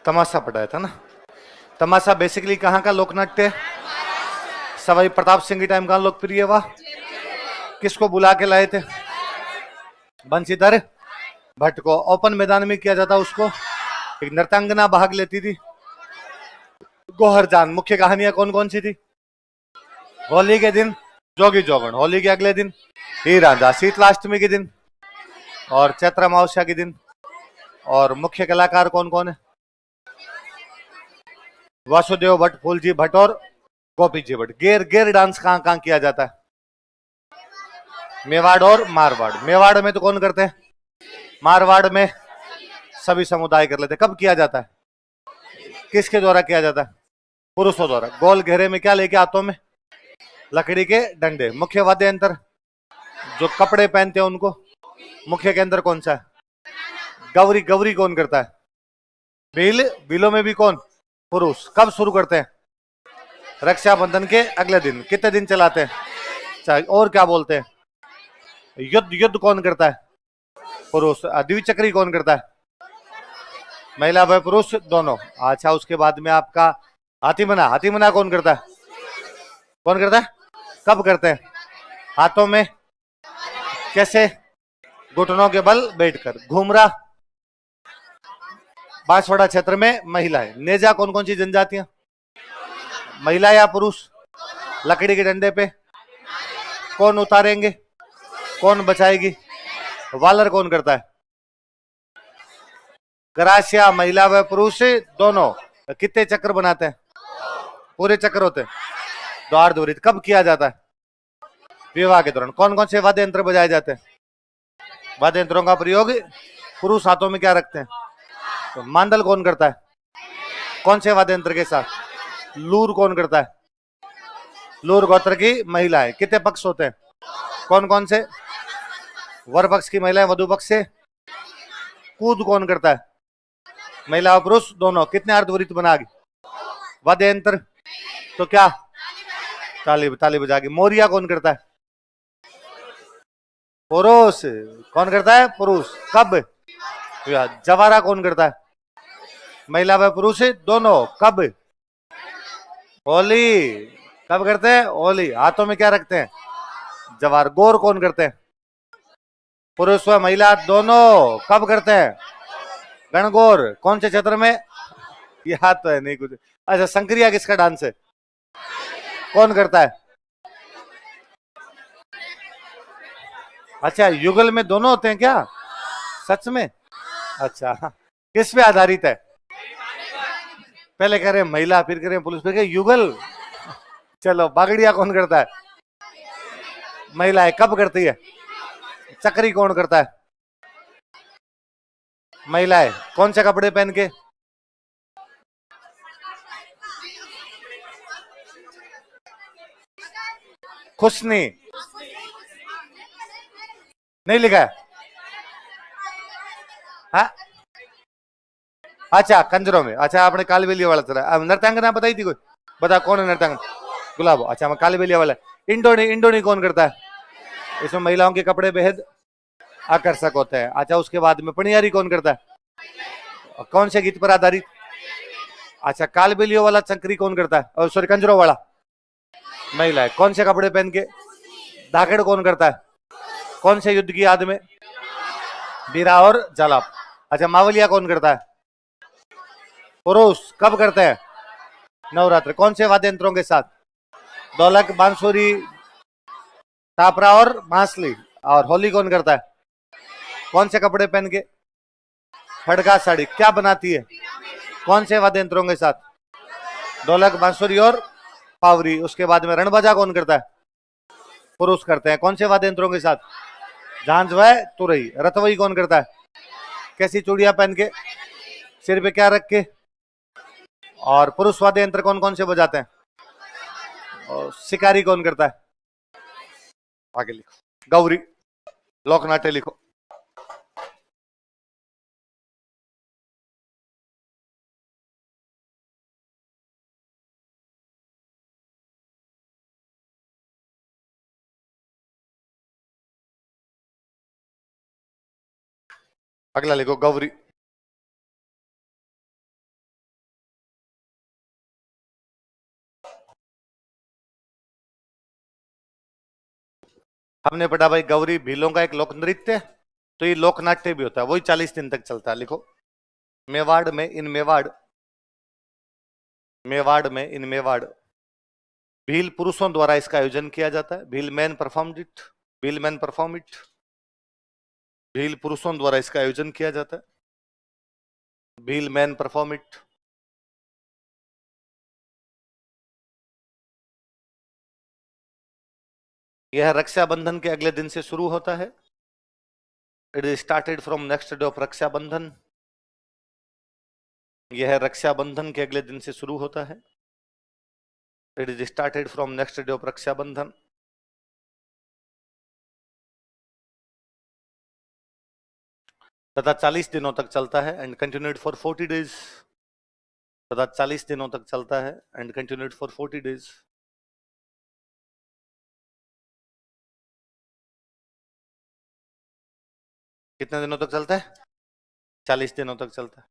तमाशा पढ़ाया था ना। तमाशा बेसिकली कहाँ का लोक नाट्य है? सवाई प्रताप सिंह के टाइम का लोकप्रिय हुआ। किसको बुला के लाए थे? बंशीधर भट्ट को। ओपन मैदान में किया जाता उसको। एक नृत्यांगना भाग लेती थी, गोहरजान। मुख्य कहानियां कौन कौन सी थी? होली के दिन जोगी जोगण, होली के अगले दिन हीर रांझा, शीतलाष्टमी के दिन और चैत्र अमावस्या के दिन। और मुख्य कलाकार कौन कौन है? वासुदेव भट्ट, फूलजी भट्ट और गोपी जी भट्ट। गेर गेर डांस कहाँ कहाँ किया जाता है? मेवाड़ और मारवाड़। मेवाड़ में तो कौन करते हैं? मारवाड़ में सभी समुदाय कर लेते। कब किया जाता है? किसके द्वारा किया जाता है? पुरुषों द्वारा। गोल घेरे में क्या लेके हाथों में? लकड़ी के डंडे। मुख्य वाद्य यंत्र जो कपड़े पहनते हैं उनको, मुख्य के अंदर कौन सा है? गौरी। गौरी कौन करता है? बिल। बिलों में भी कौन? पुरुष। कब शुरू करते हैं? रक्षाबंधन के अगले दिन। कितने दिन चलाते हैं? और क्या बोलते हैं? युद्ध। युद्ध कौन करता है? पुरुष। द्विचक्री कौन करता है? महिला व पुरुष दोनों। अच्छा, उसके बाद में आपका हाथीमना। हाथीमना कौन करता है? कौन करता है? कब करते हैं? हाथों में कैसे? घुटनों के बल बैठकर। घूमरा बांसवाड़ा क्षेत्र में महिलाएं। नेजा कौन कौन सी जनजातियां? महिला या पुरुष? लकड़ी के डंडे पे कौन उतारेंगे? कौन बचाएगी? वालर कौन करता है? गरासिया महिला व पुरुष दोनों। कितने चक्र बनाते हैं? पूरे चक्र होते हैं। द्वार दूरित कब किया जाता है? विवाह के दौरान। कौन कौन से वाद्य यंत्र बजाए जाते हैं? वाद्य यंत्रों का प्रयोग पुरुष हाथों में क्या रखते हैं? तो मांडल कौन करता है? कौन से वाद्य यंत्र के साथ? लूर कौन करता है? लूर गोत्र की महिलाएं। कितने पक्ष होते हैं? कौन कौन से? वर पक्ष की महिलाएं वधु पक्ष से। कूद कौन करता है? महिला और पुरुष दोनों। कितने अर्धवृत्त बनागी? वाद्य यंत्र तो क्या? ताली। ताली बजागी। मोरिया कौन करता है? पुरुष। कौन करता है? पुरुष। कब? जवारा कौन करता है? महिला व पुरुष दोनों। कब? होली। कब करते हैं? होली। हाथों में क्या रखते हैं? जवार। गौर कौन करते हैं? पुरुष व महिला दोनों। कब करते हैं? गणगौर। कौन से क्षेत्र में? याद तो है नहीं कुछ। अच्छा, संक्रिया किसका डांस है? कौन करता है? अच्छा, युगल में दोनों होते हैं क्या? सच में? अच्छा, किस पे आधारित है? पहले कह रहे हैं महिला, फिर कह रहे हैं पुरुष, फिर कह युगल। चलो, बागड़िया कौन करता है? महिलाएं। कब करती है? चक्री कौन करता है? महिलाएं। कौन से कपड़े पहन के? खुशनी। नहीं लिखा है? हाँ? अच्छा, कंजरों में। अच्छा, आपने कालबेलिया वाला चला। अब नृत्यांगना बताई थी कोई? बता कौन है नृत्यांगना? गुलाबो। अच्छा, मैं कालबेलिया वाला। इंडोनी। इंडोनी कौन करता है? इसमें महिलाओं के कपड़े बेहद आकर्षक होते हैं। अच्छा, उसके बाद में पनियारी कौन करता है? कौन से गीत पर आधारित? अच्छा, कालबेलियो वाला चक्री कौन करता है? और सॉरी, कंजरों वाला महिला है। कौन से कपड़े पहन के? धाकड़ कौन करता है? कौन से युद्ध की याद में? बीरा और जलाप। अच्छा, मावलिया कौन करता है? पुरुष। कब करते हैं? नवरात्र। कौन से वाद्य यंत्रों के साथ? ढोलक, बांसुरी, टापरा और बांसुरी। और होली कौन करता है? कौन से कपड़े पहन के? फड़का साड़ी। क्या बनाती है? कौन से वाद्य यंत्रों के साथ? ढोलक, बांसुरी और पावरी। उसके बाद में रणबाजा कौन करता है? पुरुष करते हैं। कौन से वाद्य यंत्रों के साथ? झांझ व तुरई। रतवई कौन करता है? कैसी चूड़ियां पहन के? सिर पे क्या रख के? और पुरुष वाद्य यंत्र कौन कौन से बजाते हैं? और शिकारी कौन करता है? आगे लिखो। गौरी। लोकनाट्य लिखो। अगला लिखो, गौरी। हमने पढ़ा भाई गौरी भीलों का एक लोक नृत्य, तो ये लोक नाट्य भी होता है, वही 40 दिन तक चलता है। लिखो मेवाड़ में, इन मेवाड़, इन मेवाड़ भील पुरुषों द्वारा इसका आयोजन किया जाता है। Bhil man perform it, Bhil man perform it, Bhil पुरुषों द्वारा इसका आयोजन किया जाता है। Bhil man perform it. यह रक्षाबंधन के अगले दिन से शुरू होता है। It is started from next day of Rakshabandhan. यह रक्षाबंधन के अगले दिन से शुरू होता है। It is started from next day of Rakshabandhan. तथा 40 दिनों तक चलता है एंड कंटिन्यूड फॉर 40 डेज। तथा 40 दिनों तक चलता है एंड कंटिन्यूड फॉर 40 डेज। कितने दिनों तक चलता है? 40 दिनों तक चलता है।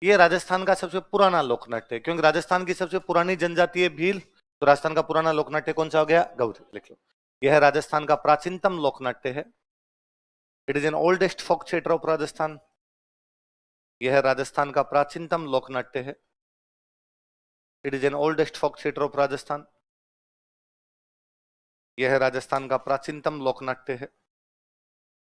ये राजस्थान का सबसे पुराना लोकनाट्य है, क्योंकि राजस्थान की सबसे पुरानी जनजाति है भील, तो राजस्थान का पुराना लोकनाट्य कौन सा हो गया? गौरी। लिख लो, यह राजस्थान का प्राचीनतम लोकनाट्य है। It is an oldest folk theatre of Rajasthan. यह राजस्थान का प्राचीनतम लोकनाट्य है। It is an oldest folk theatre of Rajasthan. यह राजस्थान का प्राचीनतम लोकनाट्य है।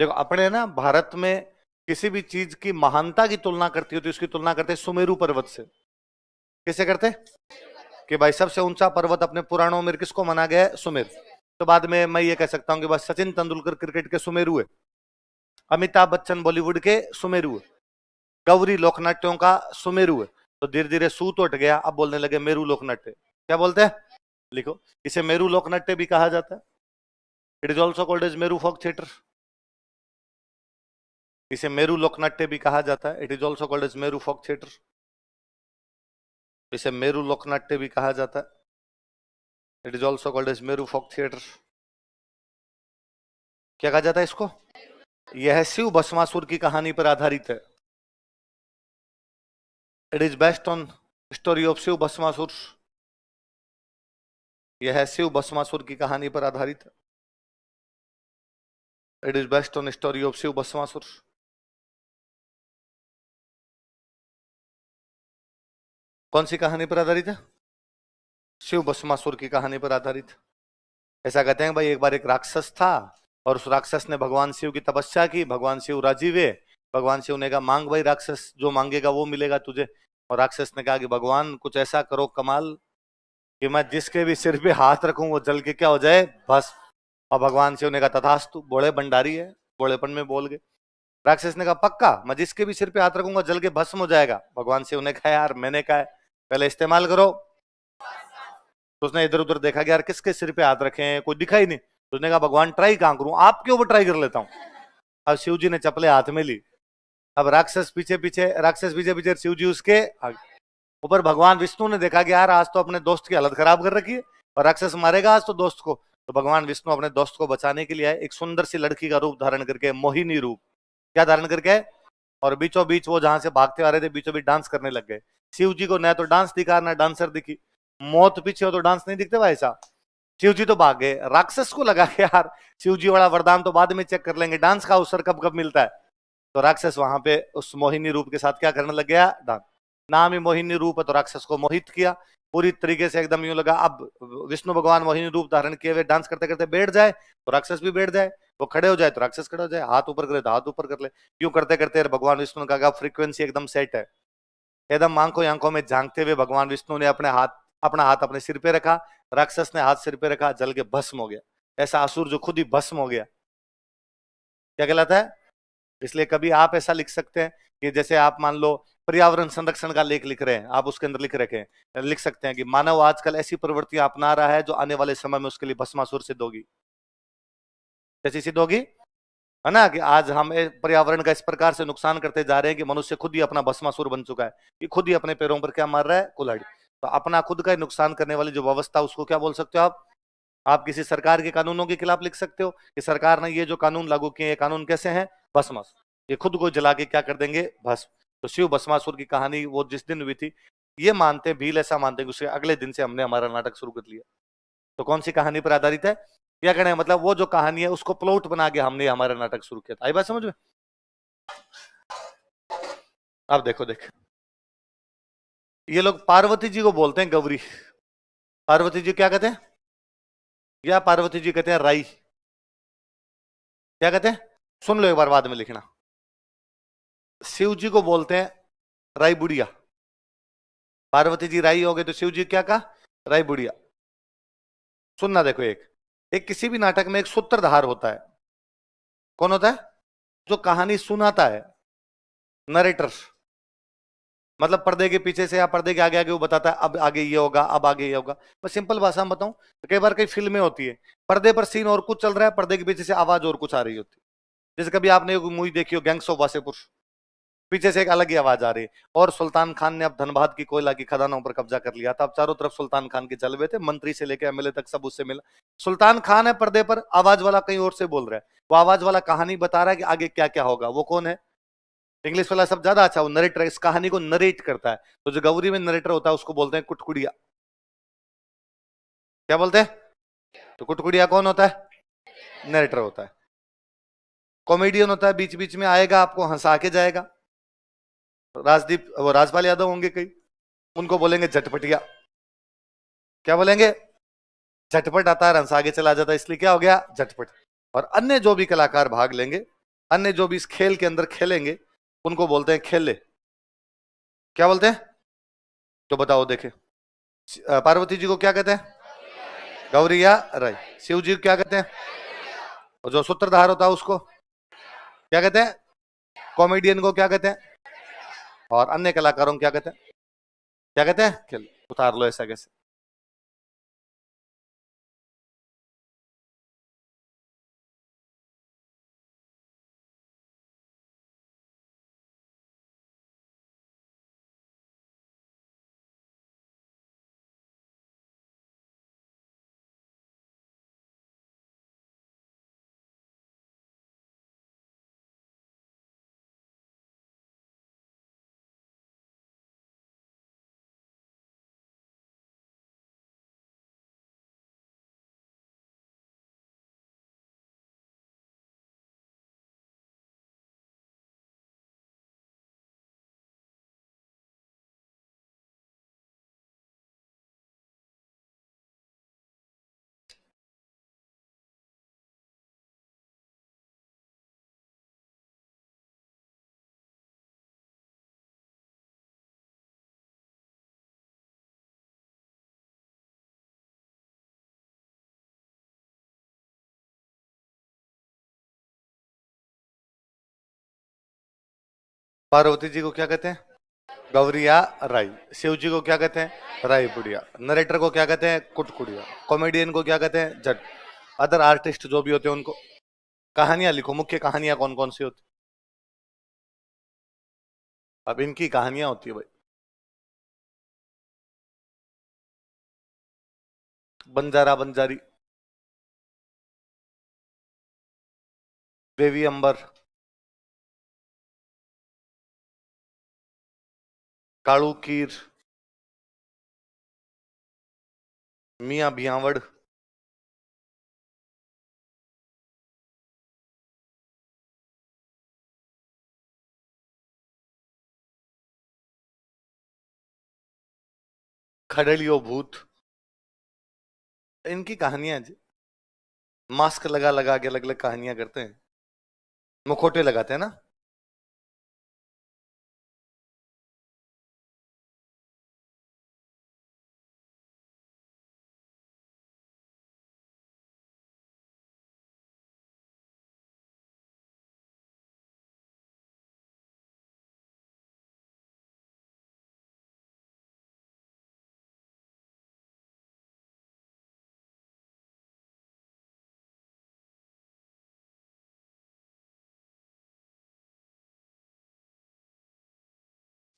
देखो अपने ना भारत में किसी भी चीज की महानता की तुलना करती हो तो इसकी तुलना करते हैं सुमेरु पर्वत से। किसे करते? कि भाई सबसे ऊंचा पर्वत अपने पुराणों में किसको माना गया है? सुमेरु। तो बाद में मैं ये कह सकता हूं कि बस सचिन तेंदुलकर क्रिकेट के सुमेरु है, अमिताभ बच्चन बॉलीवुड के सुमेरु है, गौरी लोकनाट्यों का सुमेरु है। तो धीरे धीरे सू तो हट गया, अब बोलने लगे मेरू लोकनाट्य। क्या बोलते हैं? लिखो, इसे मेरू लोकनाट्य भी कहा जाता है। It is also called as Meru folk theatre. इसे मेरू लोकनाट्य भी कहा जाता है। It is also called as Meru folk theatre. इसे मेरू लोकनाट्य भी कहा जाता है। It is also called as Meru folk theatre. क्या कहा जाता है इसको? यह शिव भस्मासुर की कहानी पर आधारित है। It is based on story of Shiv Bhasmasur. यह शिव भस्मासुर की कहानी पर आधारित है। It is based on story of Shiv Bhasmasur. कौन सी कहानी पर आधारित है? शिव भस्मासुर की कहानी पर आधारित। ऐसा कहते हैं भाई एक बार एक राक्षस था और उस राक्षस ने भगवान शिव की तपस्या की, भगवान शिव राजी हुए। भगवान शिव ने कहा मांग भाई राक्षस, जो मांगेगा वो मिलेगा तुझे। और राक्षस ने कहा कि भगवान कुछ ऐसा करो कमाल कि मैं जिसके भी सिर पे हाथ रखूं वो जल के क्या हो जाए? बस। और भगवान शिव ने कहा तथास्तु, बड़े भंडारी है, बड़ेपन में बोल गए। राक्षस ने कहा पक्का, मैं जिसके भी सिर पे हाथ रखूंगा जल के भस्म हो जाएगा। भगवान शिव ने कहा यार मैंने कहा पहले इस्तेमाल करो। तो उसने इधर उधर देखा कि यार किसके सिर पे हाथ रखे हैं, कोई दिखा ही नहीं। तो उसने कहा भगवान ट्राई कहां करूं, आपके ऊपर ट्राई कर लेता हूं। अब शिव जी ने चपले हाथ में ली। अब राक्षस पीछे पीछे शिव जी उसके ऊपर। भगवान विष्णु ने देखा कि यार आज तो अपने दोस्त की हालत खराब कर रखी है और राक्षस मारेगा आज तो दोस्त को। तो भगवान विष्णु अपने दोस्त को बचाने के लिए आए, एक सुंदर सी लड़की का रूप धारण करके, मोहिनी रूप। क्या धारण करके? और बीचों बीच वो जहां से भागते आ रहे थे बीचों बीच डांस करने लग गए। शिव जी को न तो डांस दिखा ना डांसर दिखी। मौत पीछे हो तो डांस नहीं दिखते भाई साहब। शिव जी तो भाग गए। राक्षस को लगा कि यार शिव जी वाला वरदान तो बाद में चेक कर लेंगे, डांस का अवसर कब कब मिलता है। तो राक्षस वहां पे उस मोहिनी रूप के साथ क्या करने लग गया? डांस। नाम ही मोहिनी रूप है तो राक्षस को मोहित किया पूरी तरीके से, एकदम यूं लगा अब विष्णु भगवान मोहिनी रूप धारण किए हुए डांस करते करते बैठ जाए तो राक्षस भी बैठ जाए, वो खड़े हो जाए तो राक्षस खड़े हो जाए, हाथ ऊपर करे तो हाथ ऊपर कर ले। यूं करते करते भगवान विष्णु का फ्रीक्वेंसी एकदम सेट है। एकदम आंखों आंखों में झांकते हुए भगवान विष्णु ने अपना हाथ अपने सिर पे रखा, राक्षस ने हाथ सिर पे रखा, जल के भस्म हो गया। ऐसा असुर जो खुद ही भस्म हो गया, क्या कहलाता है? इसलिए कभी आप ऐसा लिख सकते हैं कि जैसे आप मान लो पर्यावरण संरक्षण का लेख लिख रहे हैं, आप उसके अंदर लिख सकते हैं कि मानव आजकल ऐसी प्रवृत्तियां अपना रहा है जो आने वाले समय में उसके लिए भस्मासुर सिद्ध होगी। कैसी सिद्ध होगी? है ना, कि आज हम पर्यावरण का इस प्रकार से नुकसान करते जा रहे हैं कि मनुष्य खुद ही अपना भस्मासुर बन चुका है, कि खुद ही अपने पैरों पर क्या मार रहा है? कुल्हाड़ी। तो अपना खुद का नुकसान करने वाली जो व्यवस्था उसको क्या बोल सकते हो आप किसी सरकार के कानूनों के खिलाफ लिख सकते हो कि सरकार ने ये जो कानून लागू किए, ये कानून कैसे हैं? भस्मासुर, ये खुद को जला के क्या कर देंगे? भस्म। तो शिव भस्मासुर की कहानी वो जिस दिन हुई थी, ये मानते भील ऐसा मानते हैं कि उसके अगले दिन से हमने हमारा नाटक शुरू कर लिया। तो कौन सी कहानी पर आधारित है? क्या कहना है, मतलब वो जो कहानी है उसको प्लॉट बना के हमने हमारा नाटक शुरू किया था। आई बात समझ में? अब देखो देख, ये लोग पार्वती जी को बोलते हैं गौरी। पार्वती जी क्या कहते हैं? या पार्वती जी कहते हैं राई। क्या कहते हैं? सुन लो एक बार, बाद में लिखना। शिव जी को बोलते हैं राई बुढ़िया। पार्वती जी राई हो गए तो शिव जी क्या कहा? राई बुढ़िया। सुनना देखो, एक एक किसी भी नाटक में एक सूत्रधार होता है। कौन होता है? जो कहानी सुनाता है, नरेटर। मतलब पर्दे के पीछे से या पर्दे के आगे आगे वो बताता है अब आगे ये होगा, अब आगे ये होगा। मैं सिंपल भाषा में बताऊं, कई बार कई फिल्में होती है, पर्दे पर सीन और कुछ चल रहा है, पर्दे के पीछे से आवाज और कुछ आ रही होती है। जैसे कभी आपने मूवी देखी हो गैंग्स ऑफ वासेपुर, पीछे से एक अलग ही आवाज आ रही है। और सुल्तान खान ने अब धनबाद की कोयला की खदानों पर कब्जा कर लिया था। अब चारों तरफ सुल्तान खान के जलवे थे, मंत्री से लेकर एमएलए तक सब उससे मिला। सुल्तान खान है पर्दे पर, आवाज वाला कहीं और से बोल रहा है। वो आवाज वाला कहानी बता रहा है कि आगे क्या क्या होगा। वो कौन है? इंग्लिश वाला सब ज्यादा अच्छा, वो नरेटर, इस कहानी को नरेट करता है। तो जो गौरी में नरेटर होता है उसको बोलते हैं कुटकुड़िया। क्या बोलते हैं? तो कुटकुड़िया कौन होता है? नरेटर होता है। कॉमेडियन होता है, बीच बीच में आएगा, आपको हंसा के जाएगा। राजदीप, वो राजपाल यादव होंगे कई, उनको बोलेंगे झटपटिया। क्या बोलेंगे? झटपट आता है, हंसा के चला जाता है, इसलिए क्या हो गया? झटपट। और अन्य जो भी कलाकार भाग लेंगे, अन्य जो भी इस खेल के अंदर खेलेंगे, उनको बोलते हैं खेले। क्या बोलते हैं? तो बताओ देखे, पार्वती जी को क्या कहते हैं? गौरिया राय। शिव जी को क्या कहते हैं? और जो सूत्रधार होता है उसको क्या कहते हैं? कॉमेडियन को क्या कहते हैं? और अन्य कलाकारों को क्या कहते हैं? क्या कहते हैं? खेल। उतार लो ऐसा कैसे? पार्वती जी को क्या कहते हैं? गौरिया राई। शिव जी को क्या कहते हैं? राई बुढ़िया। नरेटर को क्या कहते हैं? कुटकुड़िया। कॉमेडियन को क्या कहते हैं? जट। अदर आर्टिस्ट जो भी होते हैं उनको। कहानियां लिखो, मुख्य कहानियां कौन कौन सी होती? अब इनकी कहानियां होती है भाई। बंजारा बंजारी, देवी अंबर, काड़ू कीर, मियां भियावड़, खड़लियो भूत। इनकी कहानियां जी, मास्क लगा लगा के अलग अलग कहानियां करते हैं, मुखोटे लगाते हैं ना।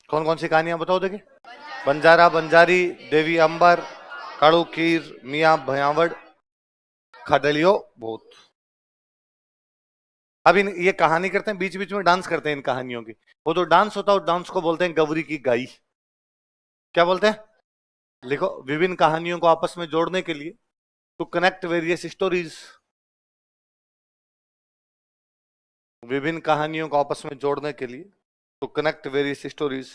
कौन कौन सी कहानियां बताओ देखिए? बंजारा बंजारी, देवी अंबर, काड़ू कीर, मियां भयावड़, खडलियो भूत। अब इन ये कहानी करते हैं, बीच बीच में डांस करते हैं इन कहानियों की। वो जो डांस होता है उस डांस को बोलते हैं गौरी की गाई। क्या बोलते हैं? लिखो, विभिन्न कहानियों को आपस में जोड़ने के लिए टू कनेक्ट वेरियस स्टोरीज, विभिन्न कहानियों को आपस में जोड़ने के लिए, टू कनेक्ट वेरियस स्टोरीज।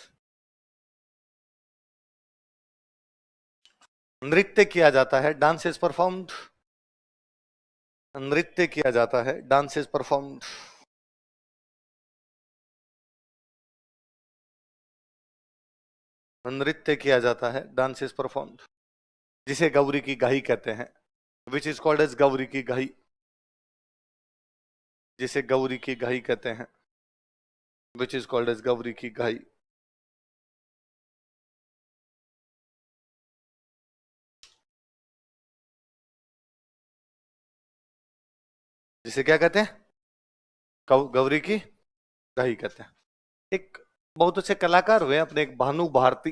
नृत्य किया जाता है, डांस इज परफॉर्म्ड, नृत्य किया जाता है, डांस इज परफॉर्म्ड। नृत्य किया जाता है, डांस इज परफॉर्म्ड, जिसे गौरी की गाही कहते हैं, which is called as Gauri की गाही, जिसे गौरी की गाही कहते हैं, which is called as Gauri की गाही। जिसे क्या कहते हैं, गौरी की गाही कहते हैं। एक बहुत अच्छे कलाकार हुए अपने, एक भानु भारती,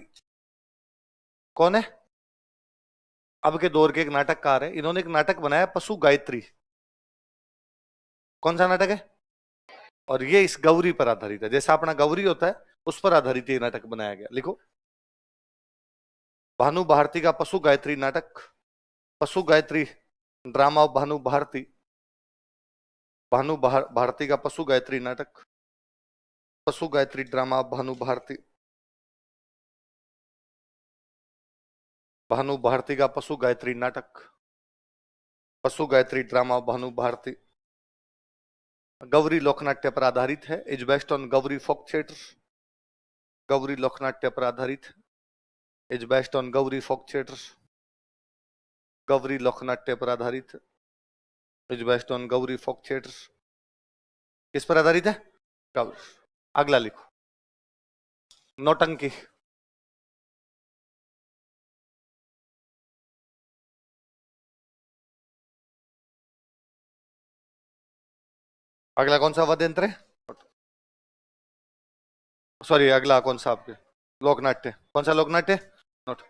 कौन है, अब के दौर के एक नाटककार है, इन्होंने एक नाटक बनाया पशु गायत्री। कौन सा नाटक है, और ये इस गौरी पर आधारित है, जैसा अपना गौरी होता है उस पर आधारित ये नाटक बनाया गया। लिखो, भानु भारती का पशु गायत्री नाटक, पशु गायत्री ड्रामा ऑफ भानु भारती, भारती का पशु गायत्री नाटक, पशु गायत्री ड्रामा ऑफ भानु भारती, भानु भारती का पशु गायत्री नाटक, पशु गायत्री ड्रामा ऑफ भानु भारती, गौरी लोकनाट्य पर आधारित है, is based on Gauri folk theatre, Gauri लोकनाट्य पर आधारित, is based on Gauri folk theatre, Gauri लोकनाट्य पर आधारित, is based on Gauri folk theatre. किस पर आधारित है, गौरी। अगला लिखो, नौटंकी, अगला कौन सा वाद्य यंत्र है, सॉरी अगला कौन सा आपके, लोकनाट्य, कौन सा लोकनाट्य, नोट।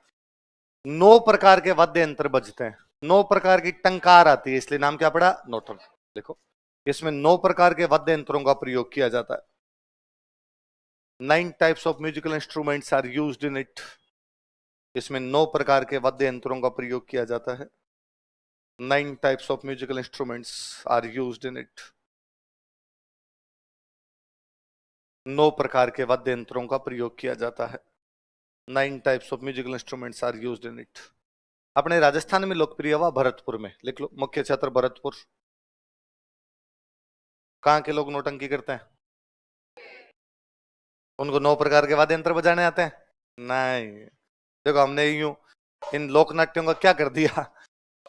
9 प्रकार के वाद्य यंत्र बजते हैं, 9 प्रकार की टंकार आती है, इसलिए नाम क्या पड़ा, नौटंक। देखो, इसमें 9 प्रकार के वाद्य यंत्रों का प्रयोग किया जाता है, 9 types of musical instruments are used in it, इसमें 9 प्रकार के वाद्य यंत्रों का प्रयोग किया जाता है, 9 types of musical instruments are used in it, 9 प्रकार के वाद्य यंत्रों का प्रयोग किया जाता है, 9 types of musical instruments are used in it. अपने राजस्थान में लोकप्रिय हुआ भरतपुर में, लिख लो, मुख्य क्षेत्र भरतपुर। कहाँ के लोग नौटंकी करते हैं, उनको 9 प्रकार के वाद्य यंत्र बजाने आते हैं, नहीं। देखो, हमने यूं इन लोक नाट्यों का क्या कर दिया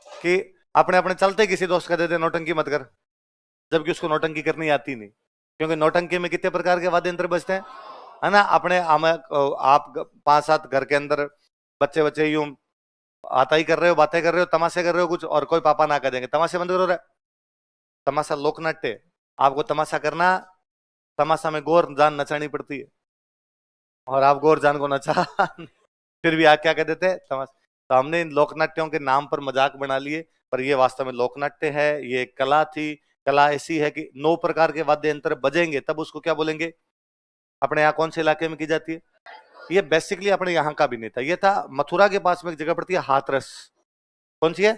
कि अपने अपने चलते किसी दोस्त का देते नौटंकी मत कर, जबकि उसको नौटंकी करनी आती नहीं, क्योंकि नौटंकी में कितने प्रकार के वाद्य यंत्र बजते हैं, है ना। अपने आप 5-7 घर के अंदर बच्चे बच्चे यूं आता ही कर रहे हो, बातें कर रहे हो, तमाशे कर रहे हो कुछ, और कोई पापा ना कर देंगे, तमाशे बंद करो रे, तमाशा लोकनाट्य, आपको तमाशा करना, तमाशा में गौर जान नचानी पड़ती है, और आप गौर जान को नचा फिर भी आप क्या कह देते हैं, तमाशा। तो हमने इन लोकनाट्यों के नाम पर मजाक बना लिए, पर ये वास्तव में लोकनाट्य है, ये कला थी। कला ऐसी है कि 9 प्रकार के वाद्य यंत्र बजेंगे तब उसको क्या बोलेंगे। अपने यहाँ कौन से इलाके में की जाती है, ये बेसिकली अपने यहाँ का भी नहीं था, ये था मथुरा के पास में एक जगह पड़ती है हाथरस, कौन सी है,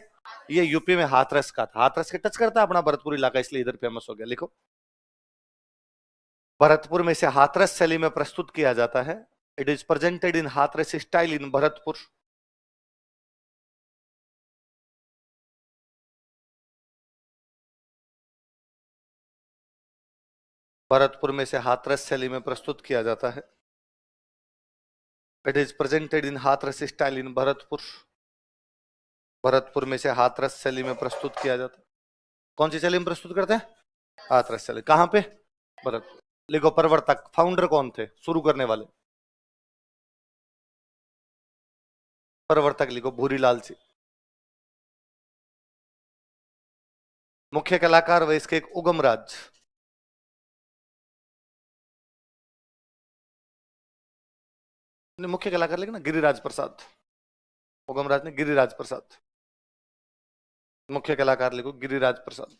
ये यूपी में हाथरस का था, हाथरस के टच करता है अपना भरतपुर इलाका, इसलिए इधर फेमस हो गया। लिखो, भरतपुर में से हाथरस शैली में प्रस्तुत किया जाता है, it is presented in Hathras style in Bharatpur. Bharatpur में से हाथरस शैली में प्रस्तुत किया जाता है, it is presented in Hathras style in Bharatpur. Bharatpur में से हाथरस शैली में प्रस्तुत किया जाता है, कौन सी शैली में प्रस्तुत करते हैं, हाथरस शैली। कहां पे, भरतपुर। लिखो, प्रवर्तक, फाउंडर कौन थे, शुरू करने वाले, प्रवर्तक लिखो, भूरीलाल जी। मुख्य कलाकार व इसके एक उगमराज, मुख्य कलाकार लिखना गिरिराज प्रसाद, उगमराज ने गिरिराज प्रसाद, मुख्य कलाकार लिखो गिरिराज प्रसाद।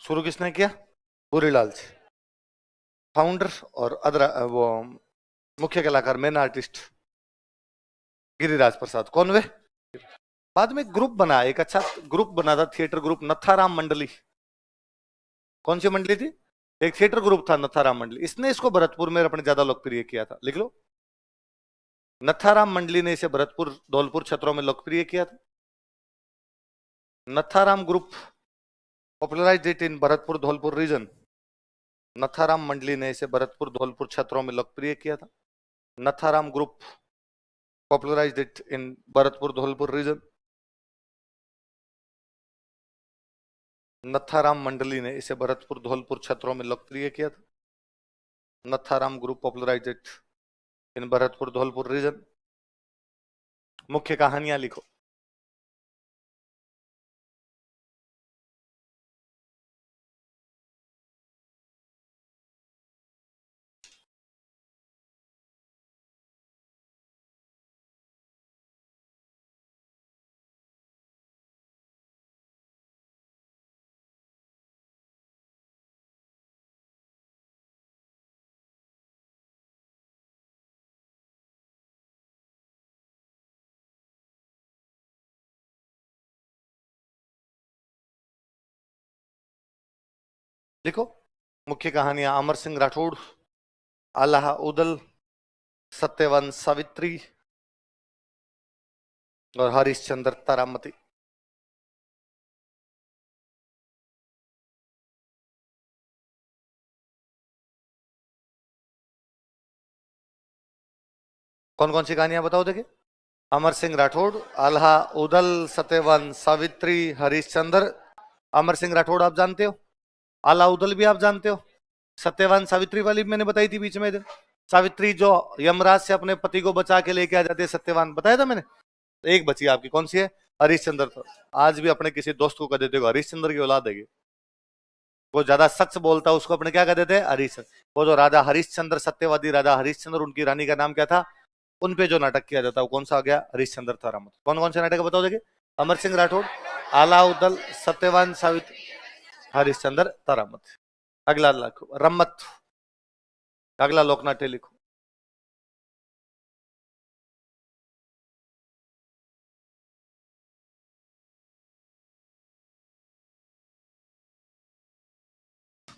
शुरू किसने किया, भूरीलाल जी, फाउंडर, और अदरा वो मुख्य कलाकार मेन आर्टिस्ट गिरिराज प्रसाद। कौन वे? बाद में ग्रुप बना, एक अच्छा ग्रुप बना था, थिएटर ग्रुप नथाराम मंडली। कौन सी मंडली थी? एक थिएटर ग्रुप था नथाराम मंडली, इसने इसको भरतपुर में अपने ज्यादा लोकप्रिय किया था। लिख लो, नथाराम मंडली ने इसे भरतपुर धौलपुर क्षेत्रों में लोकप्रिय किया था। Natharam group popularised it in Bharatpur Dholpur region. Natharam मंडली ने इसे भरतपुर धौलपुर क्षेत्रों में लोकप्रिय किया था। Natharam group popularised it in Bharatpur Dholpur region. Natharam मंडली ने इसे भरतपुर धौलपुर क्षेत्रों में लोकप्रिय किया था। Natharam group popularised it in Bharatpur Dholpur region. मुख्य कहानियां लिखो। लिखो मुख्य कहानियां। अमर सिंह राठौड़, आल्हा उदल, सत्यवान सावित्री और हरिश्चंद्र तारामती। कौन कौन सी कहानियां बताओ देखिए? अमर सिंह राठौड़, आल्हा उदल, सत्यवान सावित्री, हरिश्चंद्र। अमर सिंह राठौड़ आप जानते हो, आल्हा उदल भी आप जानते हो, सत्यवान सावित्री वाली भी मैंने बताई थी बीच में। सावित्री जो यमराज से अपने पति को बचा के लेके आ जाते हैं, सत्यवान बताया था मैंने। तो एक बची आपकी, कौन सी है? हरिश्चंद्र। तो आज भी अपने किसी दोस्त को कह देते हो हरिश्चंद्र की औलाद है, वो ज्यादा सच बोलता है, उसको अपने क्या कह देते हैं? हरिश्चंद्र। वो जो राजा हरिश्चंद्र, सत्यवादी राजा हरिश्चंद्र, उनकी रानी का नाम क्या था? उन पे जो नाटक किया जाता है वो कौन सा आ गया? हरिश्चंद्र तारामत। कौन कौन से नाटक बताओ देखिए? अमर सिंह राठौड़, आलाउद्दल, सत्यवान सावित्री, हरिश्चंद्र तारामत। अगला लिखो रम्मत। अगला लोकनाट्य लिखो।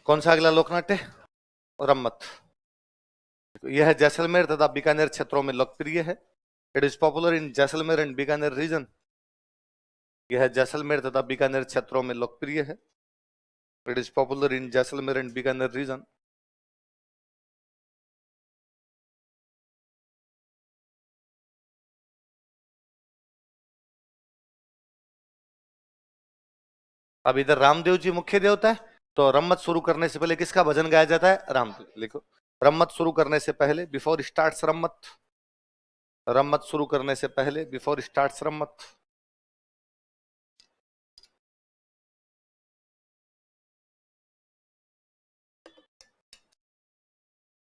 कौन सा अगला लोकनाट्य? रम्मत। यह जैसलमेर तथा बीकानेर क्षेत्रों में लोकप्रिय है। It is popular in Jaisalmer and Bikaner region. यह जैसलमेर तथा बीकानेर क्षेत्रों में लोकप्रिय है। It is popular in Jaisalmer and Bikaner region. अब इधर रामदेव जी मुख्य देवता है, तो रम्मत शुरू करने से पहले किसका भजन गाया जाता है? रामदेव। लिखो, रम्मत शुरू करने से पहले, बिफोर स्टार्ट्स रम्मत। रम्मत शुरू करने से पहले, बिफोर स्टार्ट्स रम्मत।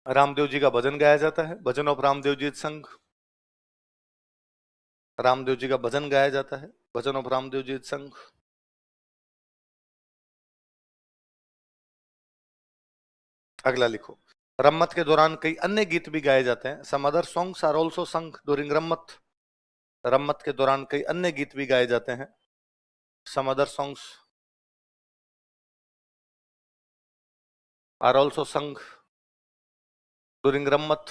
रामदेव जी का भजन गाया जाता है, भजन ऑफ रामदेव जी संघ। रामदेव जी का भजन गाया जाता है, भजन ऑफ रामदेव जी संघ। अगला लिखो, रम्मत के दौरान कई अन्य गीत भी गाए जाते हैं। Some other songs are also sung during Rammat. Rammat के दौरान कई अन्य गीत भी गाए जाते हैं। Some other songs are also sung during Rammat.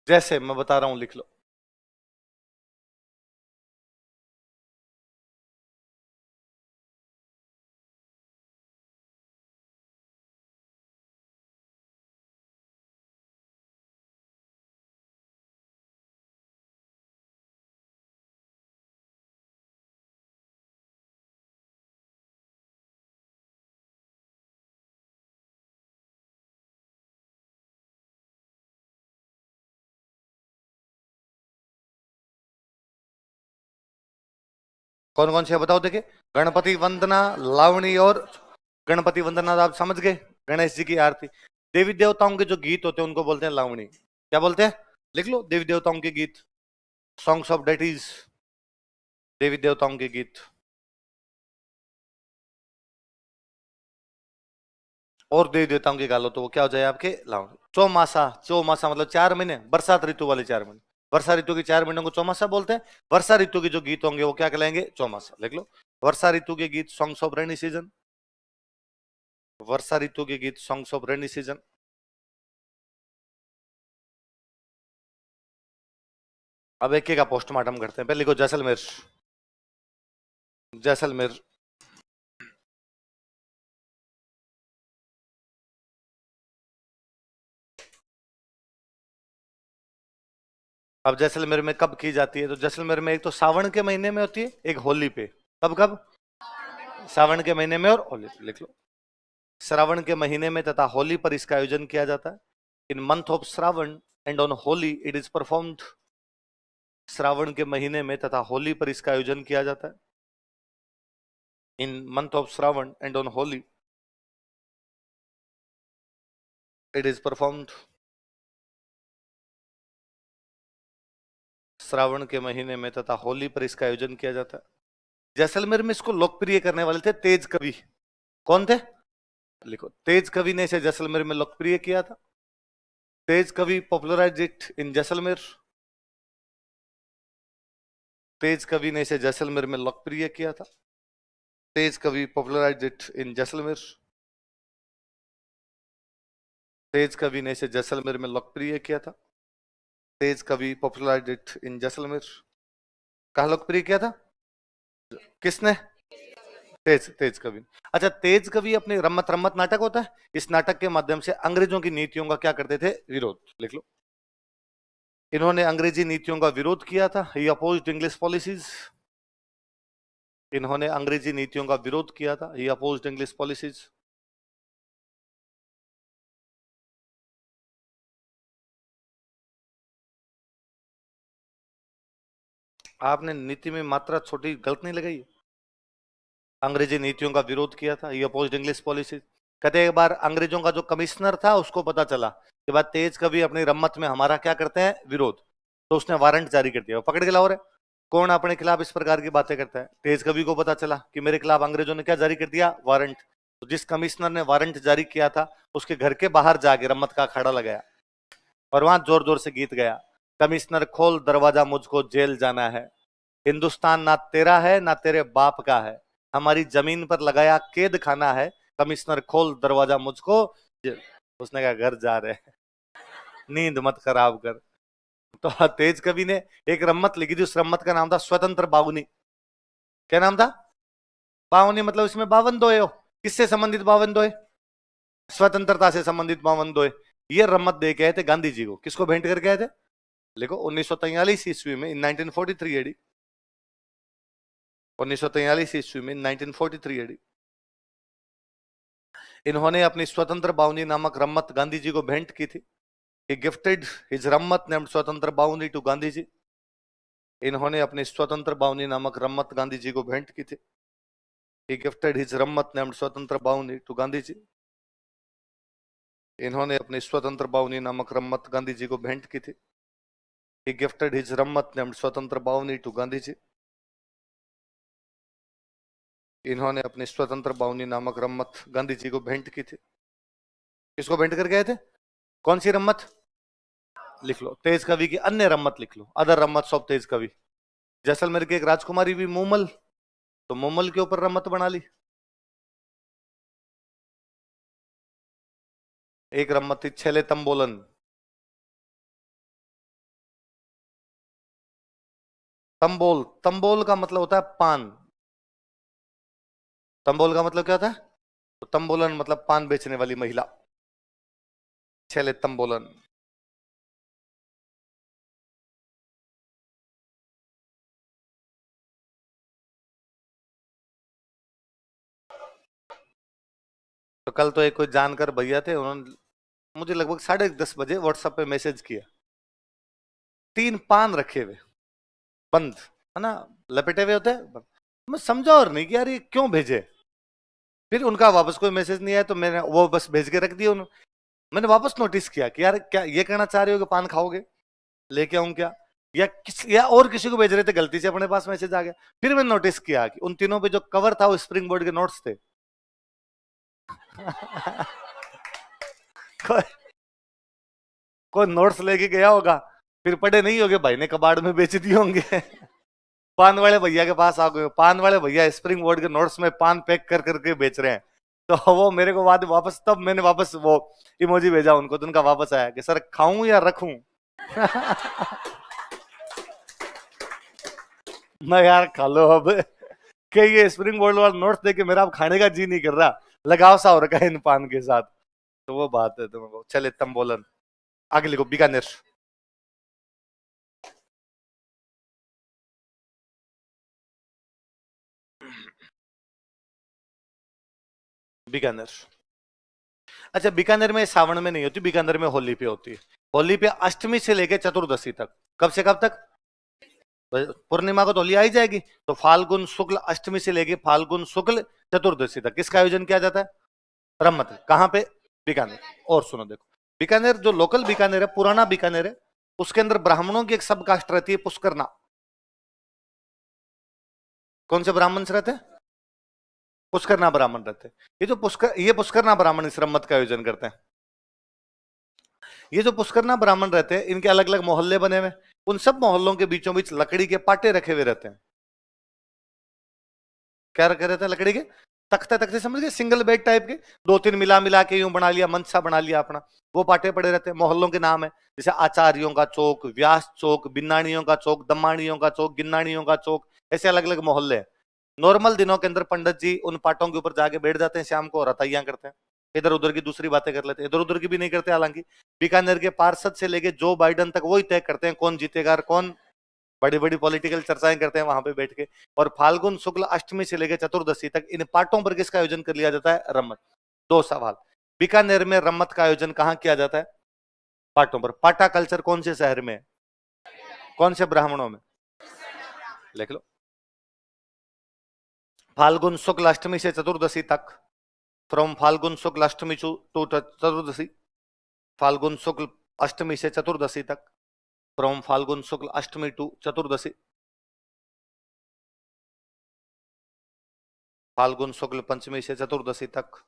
जैसे मैं बता रहा हूं, लिख लो। कौन कौन से बताओ देखिए? गणपति वंदना, लावणी और गणपति वंदना आप समझ गए, गणेश जी की आरती। देवी देवताओं के जो गीत होते हैं उनको बोलते हैं लावणी। क्या बोलते हैं? लिख लो, देवी देवताओं के गीत, सॉन्ग्स ऑफ डेटीज, देवी देवताओं के गीत। और दे देता हूँ कि गालो तो वो क्या हो जाए आपके लाओ। चौमासा, चौमासा मतलब 4 महीने, बरसात ऋतु वाले 4 महीने। वर्षा ऋतु के 4 महीनों को चौमासा बोलते हैं। वर्षा ऋतु के जो गीत होंगे वो क्या कहलाएंगे, चौमासा। लिख लो, वर्षा ऋतु के गीत सॉन्ग्स ऑफ रेनी सीजन। वर्षा ऋतु के गीत सॉन्ग्स ऑफ रेनी सीजन। अब एक एक का पोस्टमार्टम करते हैं। पहले लिखो जैसलमेर, जैसलमेर। अब जैसलमेर में कब की जाती है, तो जैसलमेर में एक तो सावन के महीने में होती है, एक होली पे। कब कब, सावन के महीने में और होली पे। लिख लो, श्रावण के महीने में तथा होली पर इसका आयोजन किया जाता है। इन month of Shravan and on Holi it is performed. Shravan के महीने में तथा होली पर इसका आयोजन किया जाता है। इन month of Shravan and on Holi it is performed. Shravan के महीने में तथा होली पर इसका आयोजन किया जाता है। जैसलमेर में इसको लोकप्रिय करने वाले थे तेज कवि। कौन थे, लिखो, तेज कवि ने इसे जैसलमेर में लोकप्रिय किया था। तेज कवि पॉपुलराइज्ड इट इन जैसलमेर। तेज कवि ने इसे जैसलमेर में लोकप्रिय किया था। तेज कवि पॉपुलराइज्ड इट इन जैसलमेर। तेज कवि ने इसे जैसलमेर में लोकप्रिय किया था। तेज कवि पॉपुलराइज्ड इट इन जैसलमेर। कहा लोकप्रिय किया था, किसने, तेज, तेज कवि। अच्छा, तेज कवि अपने रम्मत, रम्मत नाटक होता है, इस नाटक के माध्यम से अंग्रेजों की नीतियों का क्या करते थे, विरोध। लिख लो, इन्होंने अंग्रेजी नीतियों का विरोध किया था। ही अपोज्ड इंग्लिश पॉलिसीज। इन्होंने अंग्रेजी नीतियों का विरोध किया था। ही अपोज्ड इंग्लिश पॉलिसीज। आपने नीति में मात्रा छोटी गलत नहीं लगाई। अंग्रेजी नीतियों का विरोध किया था। ही अपोज्ड इंग्लिश पॉलिसीज। कहते एक बार अंग्रेजों का जो कमिश्नर था उसको पता चला कि बात तेज कवि अपनी रम्मत में हमारा क्या करते हैं, विरोध, तो उसने वारंट जारी कर दिया, वो पकड़ के लाओ रे। कौन अपने खिलाफ इस प्रकार की बातें करता है, तेज कवि को पता चला कि मेरे खिलाफ अंग्रेजों ने क्या जारी कर दिया, वारंट। तो जिस कमिश्नर ने वारंट जारी किया था उसके घर के बाहर जाके रम्मत का अखाड़ा लगाया और वहां जोर जोर से गीत गया, कमिश्नर खोल दरवाजा मुझको जेल जाना है, हिंदुस्तान ना तेरा है ना तेरे बाप का है, हमारी जमीन पर लगाया कैद खाना है, कमिश्नर खोल दरवाजा मुझको जेल। उसने कहा घर जा रहे हैं, नींद मत खराब कर। तो तेज कवि ने एक रम्मत लिखी थी, उस रम्मत का नाम था स्वतंत्र बावनी। क्या नाम था, बावनी, मतलब इसमें 52 दोहे हो। किससे संबंधित 52 दोहे, स्वतंत्रता से संबंधित 52 दोहे। ये रम्मत दे के आए थे गांधी जी को। किसको भेंट करके आए थे, लिखो 1943 ईस्वी में, इन 1943 एडी। 1943 ईस्वी में, 1943 एडी, इन्होंने अपनी स्वतंत्र बावनी नामक रम्मत गांधी जी को भेंट की थी। He gifted his Rammat named स्वतंत्र बावनी to गांधी जी। इन्होंने अपनी स्वतंत्र बावनी नामक रम्मत गांधी जी को भेंट की थी। He gifted his Rammat named स्वतंत्र बावनी to गांधी जी। इन्होंने अपनी स्वतंत्र बावनी नामक रम्मत गांधी जी को भेंट की थी। He gifted his Rammat named स्वतंत्र बावनी to गांधी जी। इन्होंने अपनी स्वतंत्र बावनी नामक रम्मत गांधी जी को भेंट की थी। किसको भेंट कर गए थे, कौन सी रम्मत, लिख लो, तेज कवि की अन्य रम्मत लिख लो, अदर रम्मत ऑफ तेज कवि। जैसलमेर की एक राजकुमारी भी मूमल, तो मूमल के ऊपर रम्मत बना ली। एक रम्मत थी छेले तंबोलन। तंबोल, तंबोल का मतलब होता है पान। तंबोल का मतलब क्या होता है, तो तंबोलन मतलब पान बेचने वाली महिला, छेले तंबोलन। तो कल तो एक कोई जानकर भैया थे, उन्होंने मुझे लगभग 10:30 बजे व्हाट्सएप पे मैसेज किया, 3 पान रखे हुए बंद, है ना, लपेटे हुए होते हैं। मैं समझा और नहीं कि यार ये क्यों भेजे। फिर उनका वापस कोई मैसेज नहीं आया तो मैंने वो बस भेज के रख दिया। मैंने वापस नोटिस किया कि यार क्या ये कहना चाह रहे हो कि पान खाओगे, लेके आऊं क्या, या और किसी को भेज रहे थे, गलती से अपने पास मैसेज आ गया। फिर मैंने नोटिस किया कि उन तीनों पे जो कवर था वो स्प्रिंग बोर्ड के नोट्स थे। कोई कोई नोट्स लेके गया होगा, फिर पढ़े नहीं होगे, भाई ने कबाड़ में बेच दिए होंगे। पान वाले भैया के पास आ गए, पान वाले भैया स्प्रिंग बोर्ड के नोट्स में पान पैक कर करके बेच रहे हैं। तो वो मेरे को बाद वापस, तब मैंने वापस वो इमोजी भेजा उनको, तो उनका वापस आया कि सर खाऊं या रखूं। मैं यार खा लो अब, कि ये स्प्रिंग बोर्ड वाला नोट्स देके मेरा अब खाने का जी नहीं कर रहा, लगाव सा हो रखा है इन पान के साथ। तो वो बात है तुमको। चले तम बोलन आगे लिखो, बीकानेर। बीकानेर। अच्छा, बीकानेर में सावन में नहीं होती, बीकानेर में होली पे होती है। होली पे अष्टमी से लेके चतुर्दशी तक। कब से कब तक? पूर्णिमा को तो होली आई जाएगी, तो फाल्गुन शुक्ल अष्टमी से लेके फाल्गुन शुक्ल चतुर्दशी तक किसका आयोजन किया जाता है? रम्मत। कहाँ पे? बीकानेर। और सुनो देखो, बीकानेर जो लोकल बीकानेर है, पुराना बीकानेर है, उसके अंदर ब्राह्मणों की एक सब कास्ट रहती है, पुष्करना। कौन से ब्राह्मण से रहते हैं? पुष्करना ब्राह्मण रहते हैं। ये पुष्करना ब्राह्मण इस रम्मत का आयोजन करते हैं। ये जो पुष्करना ब्राह्मण रहते हैं, इनके अलग अलग मोहल्ले बने हुए, उन सब मोहल्लों के बीचों बीच लकड़ी के पाटे रखे हुए रहते हैं। क्या रखे रहते हैं? लकड़ी के तख्ते, तख्ते समझ गए, सिंगल बेड टाइप के, दो तीन मिला मिला के यूं बना लिया, मंच सा बना लिया अपना। वो पाटे पड़े रहते हैं। मोहल्लों के नाम है, जैसे आचार्यों का चौक, व्यास चौक, बिन्नाणियों का चौक, दम्माणियों का चौक, गिन्नाणियों का चौक, ऐसे अलग अलग मोहल्ले हैं। नॉर्मल दिनों के अंदर पंडित जी उन पाटों के ऊपर जाके बैठ जाते हैं, शाम को रताइयां करते हैं, इधर उधर की दूसरी बातें कर लेते हैं। इधर उधर की भी नहीं करते हालांकि। बीकानेर के पार्षद से लेके जो बाइडन तक वही तय करते हैं कौन जीतेगा और कौन, बड़ी बड़ी पॉलिटिकल चर्चाएं करते हैं वहां पे बैठ के। और फाल्गुन शुक्ल अष्टमी से लेकर चतुर्दशी तक इन पाटों पर किसका आयोजन कर लिया जाता है? रम्मत। दो सवाल, बीकानेर में रम्मत का आयोजन कहाँ किया जाता है? पाटों पर। पाटा कल्चर कौन से शहर में है? कौन से ब्राह्मणों में? लिख लो। फाल्गुन शुक्ल अष्टमी से चतुर्दशी तक, from Phalgun Shukla Ashtami to Chaturdashi, फाल्गुन शुक्ल अष्टमी से चतुर्दशी तक, from Phalgun Shukla Ashtami to Chaturdashi, फाल्गुन शुक्ल पंचमी से चतुर्दशी तक,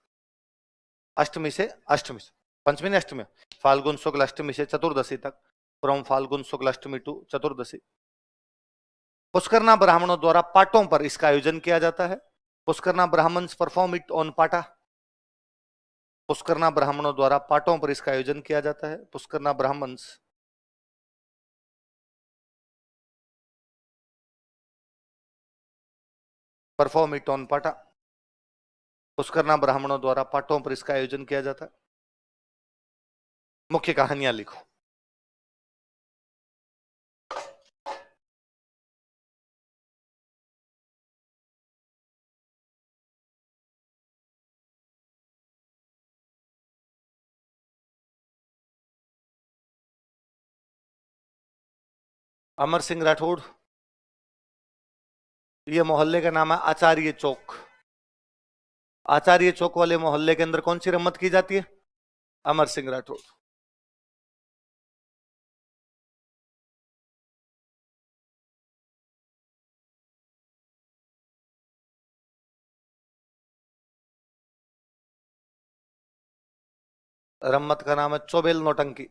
अष्टमी से पंचमी ने अष्टमी, फाल्गुन शुक्ल अष्टमी से चतुर्दशी तक, from Phalgun Shukla Ashtami to Chaturdashi. Pushkarna ब्राह्मणों द्वारा पाटों पर इसका आयोजन किया जाता है। Pushkarna Brahmins perform it on pata. Pushkarna ब्राह्मणों द्वारा पाटों पर इसका आयोजन किया जाता है। Pushkarna Brahmins perform it on pata. Pushkarna ब्राह्मणों द्वारा पाटों पर इसका आयोजन किया जाता है। मुख्य कहानियां लिखो। अमर सिंह राठौड़, ये मोहल्ले का नाम है आचार्य चौक। आचार्य चौक वाले मोहल्ले के अंदर कौन सी रम्मत की जाती है? अमर सिंह राठौड़। रम्मत का नाम है चौबेल नौटंकी।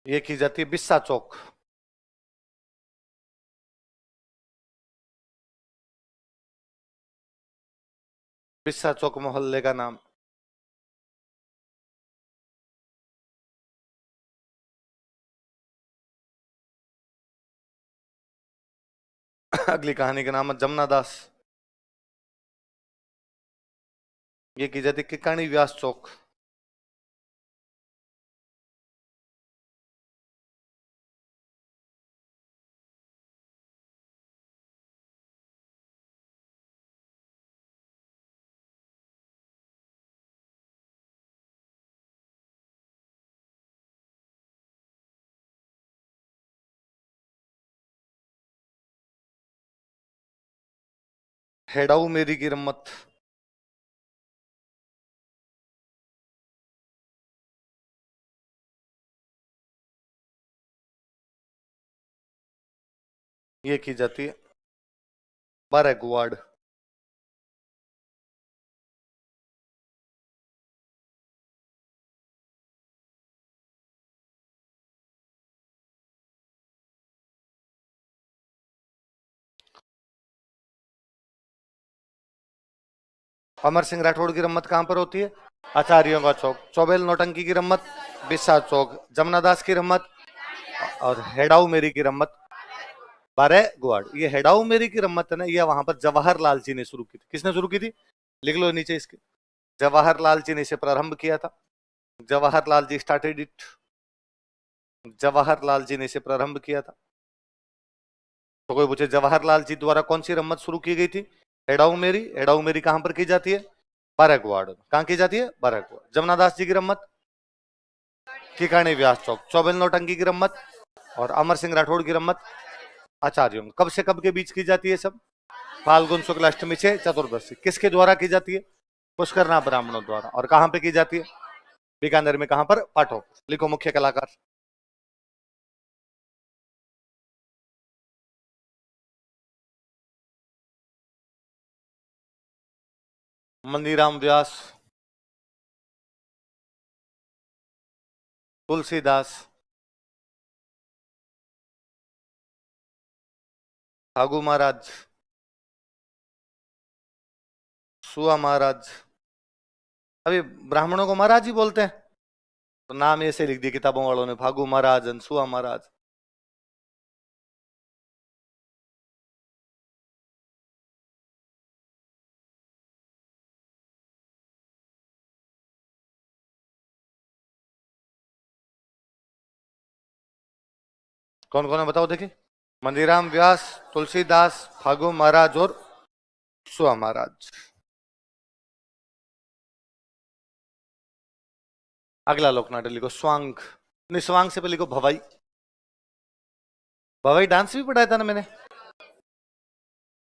ये की जाती है बिस्सा चौक। बिस्सा चौक मोहल्ले का नाम। अगली कहानी का नाम है जमुना दास। ये की जाती है किकाणी व्यास चौक। हेडाऊ मेरी की रम्मत। ये की जाती है बारेगुआड़। अमर सिंह राठौड़ की रम्मत कहां पर होती है? आचार्यों का चौक। चौबेल नौटंकी की रम्मत? बिस्सा चौक। जमुना दास की रम्मत? और हेडाऊ मेरी की रम्मत? बारेगुआड़। ये हेडाऊ मेरी की रम्मत है ना, ये वहां पर जवाहरलाल जी ने शुरू की थी। किसने शुरू की थी? लिख लो नीचे इसके। जवाहरलाल जी ने इसे प्रारंभ किया था। Jawaharlal ji started it. जवाहरलाल जी ने इसे प्रारंभ किया था। तो कोई पूछे जवाहरलाल जी द्वारा कौन सी रम्मत शुरू की गई थी? एडाऊ मेरी। एडाऊ मेरी कहां पर की जाती है? बारेगुआड़। कहां की जाती है? बारेगुआड़। जमुना दास जी की रम्मत? ठिकाने व्यास चौक। चौबेल नौटंकी की रम्मत और अमर सिंह राठौड़ की रम्मत आचार्यों। कब से कब के बीच की जाती है सब? फाल्गुन शुक्ल अष्टमी से चतुर्दशी। किसके द्वारा की जाती है? पुष्करना ब्राह्मणों द्वारा। और कहां पे की जाती है? बीकानेर में। कहां पर? पाटो। लिखो मुख्य कलाकार। मनीराम व्यास, तुलसीदास, फागू महाराज, सुआ महाराज। अभी ब्राह्मणों को महाराज ही बोलते हैं, तो नाम ऐसे लिख दिए किताबों वालों ने, फागू महाराज, सुआ महाराज। कौन कौन है बताओ देखिए? मंदिराम व्यास, तुलसीदास, फागू महाराज और सुआ महाराज। अगला लोकनाट्य लिखो स्वांग। निस्वांग से पहले लिखो भवाई। भवाई डांस भी पढ़ाया था ना मैंने।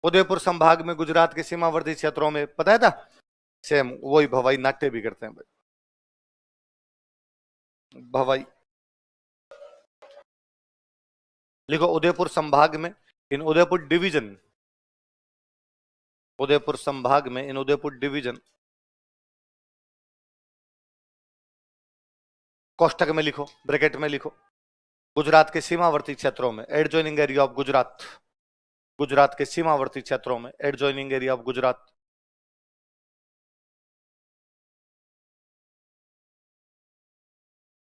उदयपुर संभाग में गुजरात के सीमावर्ती क्षेत्रों में बताया था। सेम वही भवाई नाट्य भी करते हैं भाई। भवाई लिखो उदयपुर संभाग में इन उदयपुर डिवीजन। उदयपुर संभाग में इन उदयपुर डिवीजन। कोष्टक में लिखो, ब्रैकेट में लिखो, गुजरात के सीमावर्ती क्षेत्रों में, adjoining area of Gujarat. Gujarat के सीमावर्ती क्षेत्रों में, adjoining area of Gujarat.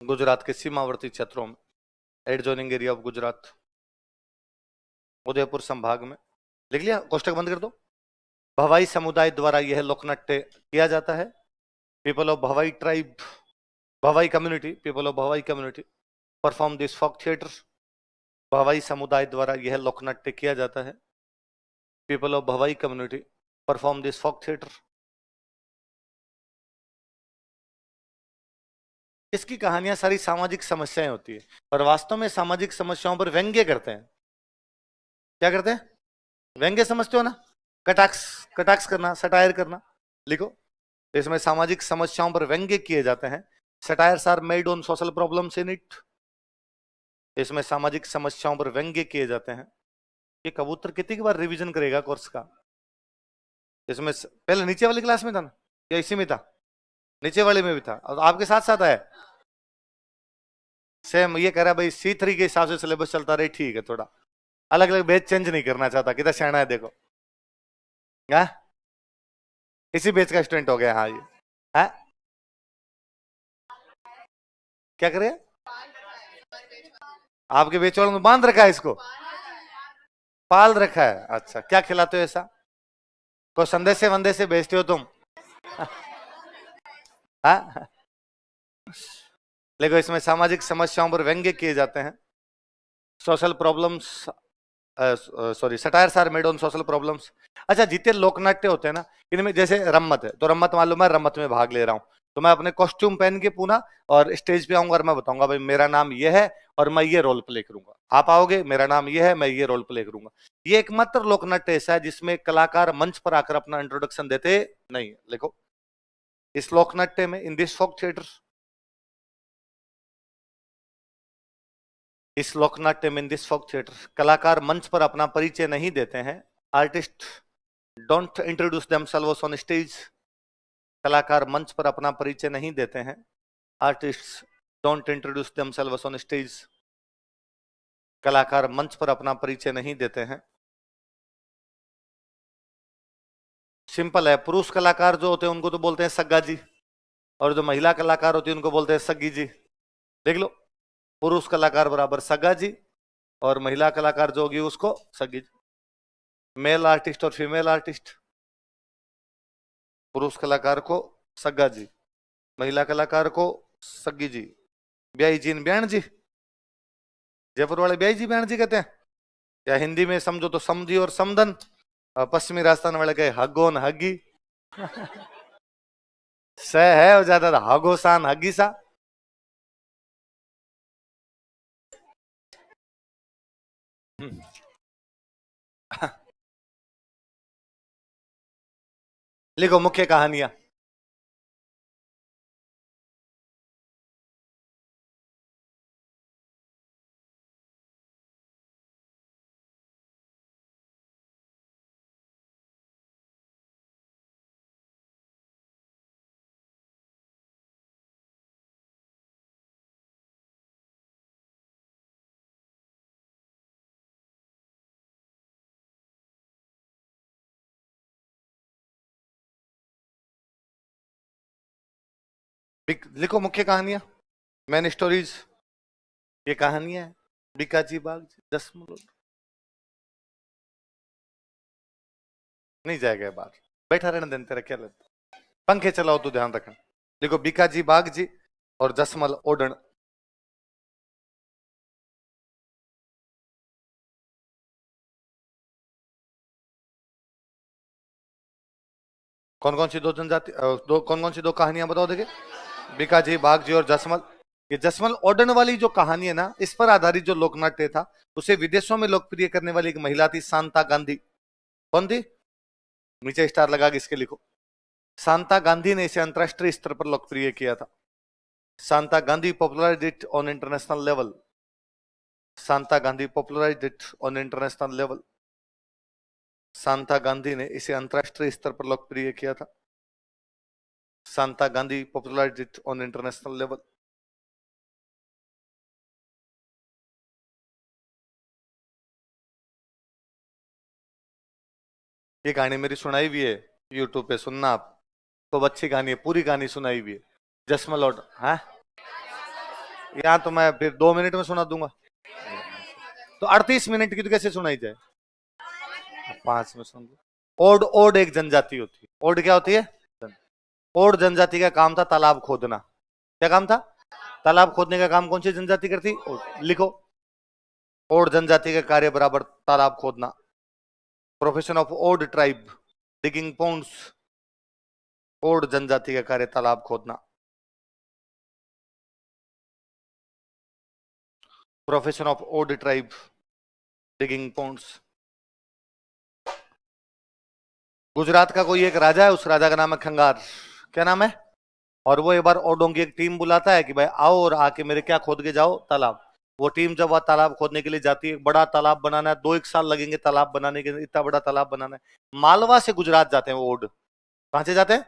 Gujarat के सीमावर्ती क्षेत्रों में, adjoining area of Gujarat, Udaipur संभाग में। लिख लिया? कोष्टक बंद कर दो। भवाई समुदाय द्वारा यह लोकनाट्य किया जाता है। People of Bhavai tribe, Bhavai community, people of Bhavai community perform this folk theatre. Bhavai समुदाय द्वारा यह लोकनाट्य किया जाता है। People of Bhavai community perform this folk theatre. इसकी कहानियां सारी सामाजिक समस्याएं होती है, और वास्तव में सामाजिक समस्याओं पर व्यंग्य करते हैं। क्या करते हैं? व्यंग्य समझते हो ना? कटाक्ष, कटाक्ष करना, सटायर करना। लिखो, इसमें सामाजिक समस्याओं पर व्यंग्य किए जाते हैं। Satires are made on social problems in it. इसमें सामाजिक समस्याओं पर व्यंग्य किए जाते हैं। ये कबूतर कितनी बार रिवीजन करेगा कोर्स का? इसमें पहले नीचे वाली क्लास में था ना, या इसी में था? नीचे वाले में भी था, और आपके साथ साथ आया। सेम ये कह रहा है भाई C3 के हिसाब से सिलेबस चलता रहे, ठीक है, थोड़ा अलग अलग बैच चेंज नहीं करना चाहता। कितना सियाना है देखो। क्या? इसी बैच का स्टूडेंट हो गया। हाँ ये है। क्या करे? आपके बैच वालों ने बांध रखा है इसको, पाल रखा है। अच्छा, क्या खिलाते हो ऐसा? को संदेशे वंदेशे भेजते हो तुम? हाँ। देखो, इसमें सामाजिक समस्याओं पर व्यंग्य किए जाते हैं। Social problems, sorry, satires are made on social problems. अच्छा, जितने लोकनाट्य होते हैं ना, इनमें जैसे रम्मत है, तो रम्मत मालूम है, रम्मत में भाग ले रहा हूं, तो मैं अपने कॉस्ट्यूम पहन के पूना और स्टेज पे आऊंगा और मैं बताऊंगा भाई मेरा नाम ये है और मैं ये रोल प्ले करूंगा। आप आओगे, मेरा नाम ये है, मैं ये रोल प्ले करूंगा। ये एकमात्र लोकनाट्य ऐसा है जिसमें कलाकार मंच पर आकर अपना इंट्रोडक्शन देते नहीं है। देखो, इस लोकनाट्य में, इन दिस फोक थिएटर, इस लोकनाट्यम इन दिस फोक थिएटर, कलाकार मंच पर अपना परिचय नहीं देते हैं। Artist don't introduce themselves on stage. कलाकार मंच पर अपना परिचय नहीं देते हैं। Artist don't introduce themselves on stage. कलाकार मंच पर अपना परिचय नहीं देते हैं। सिंपल है। पुरुष कलाकार जो होते हैं उनको तो बोलते हैं सग्गा जी, और जो महिला कलाकार होती है उनको बोलते हैं सग्गी जी। देख लो, पुरुष कलाकार बराबर सग्गा जी, और महिला कलाकार जो होगी उसको सग्गी जी। मेल आर्टिस्ट और फीमेल आर्टिस्ट, पुरुष कलाकार को सग्गा जी, महिला कलाकार को सग्गी जी। ब्याई जी ब्याण जी, जयपुर वाले ब्याई जी ब्याण जी कहते हैं, या हिंदी में समझो तो समझी और समदन, पश्चिमी राजस्थान वाले कहे हगोन हगी। स है और ज्यादा हगो सान हगी सा। लिखो मुख्य कहानियां। लिखो मुख्य कहानियां, मेन स्टोरीज। ये कहानियां है। बिकाजी बाग जी, 10 नहीं जाएगा बाहर, बैठा रहने देने तेरा क्या लगता। पंखे चलाओ तो ध्यान रखना। देखो बिकाजी बाग जी और जसमल ओडन। कौन कौन सी दो जनजाति, कौन कौन सी दो कहानियां बताओ देखे। बिकाजी बाग जी और जसमल। ये जसमल ओडन वाली जो कहानी है ना, इस पर आधारित जो लोकनाट्य था, उसे विदेशों में लोकप्रिय करने वाली एक महिला थी, शांता गांधी। कौन थी? नीचे स्टार लगा के इसके लिखो। शांता गांधी ने इसे अंतरराष्ट्रीय स्तर पर लोकप्रिय किया था। Shanta Gandhi popularised it on international level. Shanta Gandhi popularised it on international level. Shanta Gandhi ने इसे अंतरराष्ट्रीय स्तर पर लोकप्रिय किया था। Shanta Gandhi popularised it on international level. ये कहानी मेरी सुनाई हुई है यूट्यूब पे, सुनना आप। खूब अच्छी कहानी है, पूरी कहानी सुनाई हुई है। जसमल और हाँ, यहाँ तो मैं फिर 2 मिनट में सुना दूंगा, तो 38 मिनट की तो कैसे सुनाई जाए। 5 में सुन लो। ओड ओड एक जनजाति होती है। ओड क्या होती है? ओड जनजाति का काम था तालाब खोदना। क्या काम था? तालाब खोदने का काम कौन सी जनजाति करती? ओड। लिखो, ओड जनजाति का कार्य बराबर तालाब खोदना। Profession of Od tribe digging ponds. Od जनजाति का कार्य तालाब खोदना। Profession of Od tribe digging ponds. Gujarat का कोई एक राजा है, उस राजा का नाम है खंगार। क्या नाम है? और वो एक बार ओडों की एक टीम बुलाता है कि भाई आओ और आके मेरे क्या खोद के जाओ, तालाब। वो टीम जब वह तालाब खोदने के लिए जाती है, बड़ा तालाब बनाना है, 2 1 साल लगेंगे तालाब बनाने के, इतना बड़ा तालाब बनाना है। मालवा से गुजरात जाते हैं वो ओड। कहां से जाते हैं?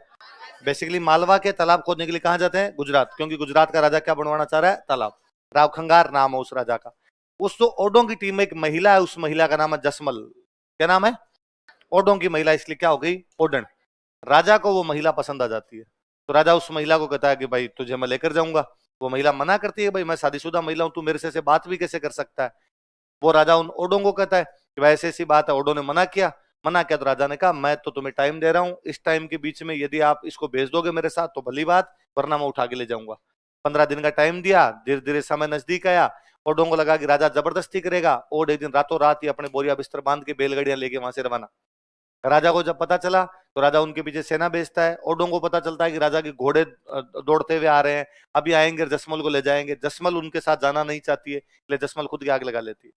बेसिकली मालवा के तालाब खोदने के लिए कहां जाते हैं? गुजरात, क्योंकि गुजरात का राजा क्या बनवाना चाह रहा है? तालाब। राव खंगार नाम है उस राजा का। उस तो ओडों की टीम में एक महिला है, उस महिला का नाम है जसमल। क्या नाम है? ओडों की महिला, इसलिए क्या हो गई? ओडन। राजा को वो महिला पसंद आ जाती है, तो राजा उस महिला को कहता है कि भाई तुझे मैं लेकर जाऊंगा। वो महिला मना करती है, भाई मैं शादीशुदा महिला हूं, तू मेरे से बात भी कैसे कर सकता है। वो राजा उन ओडों को कहता है कि भाई ऐसी ऐसी बात है। ओडो ने मना किया। मना किया तो राजा ने कहा मैं तो तुम्हें टाइम दे रहा हूं, इस टाइम के बीच में यदि आप इसको भेज दोगे मेरे साथ तो भली बात, वरना मैं उठा के ले जाऊंगा। 15 दिन का टाइम दिया। धीरे धीरे समय नजदीक आया। ओडों को लगा कि राजा जबरदस्ती करेगा। ओड एक दिन रातों रात ही अपने बोरिया बिस्तर बांध के बैलगाड़ियां लेके वहां से रवाना। राजा को जब पता चला तो राजा उनके पीछे सेना भेजता है। ओडों को पता चलता है कि राजा के घोड़े दौड़ते हुए आ रहे हैं, अभी आएंगे जसमल को ले जाएंगे। जसमल उनके साथ जाना नहीं चाहती है, इसलिए जसमल खुद की आग लगा लेती है।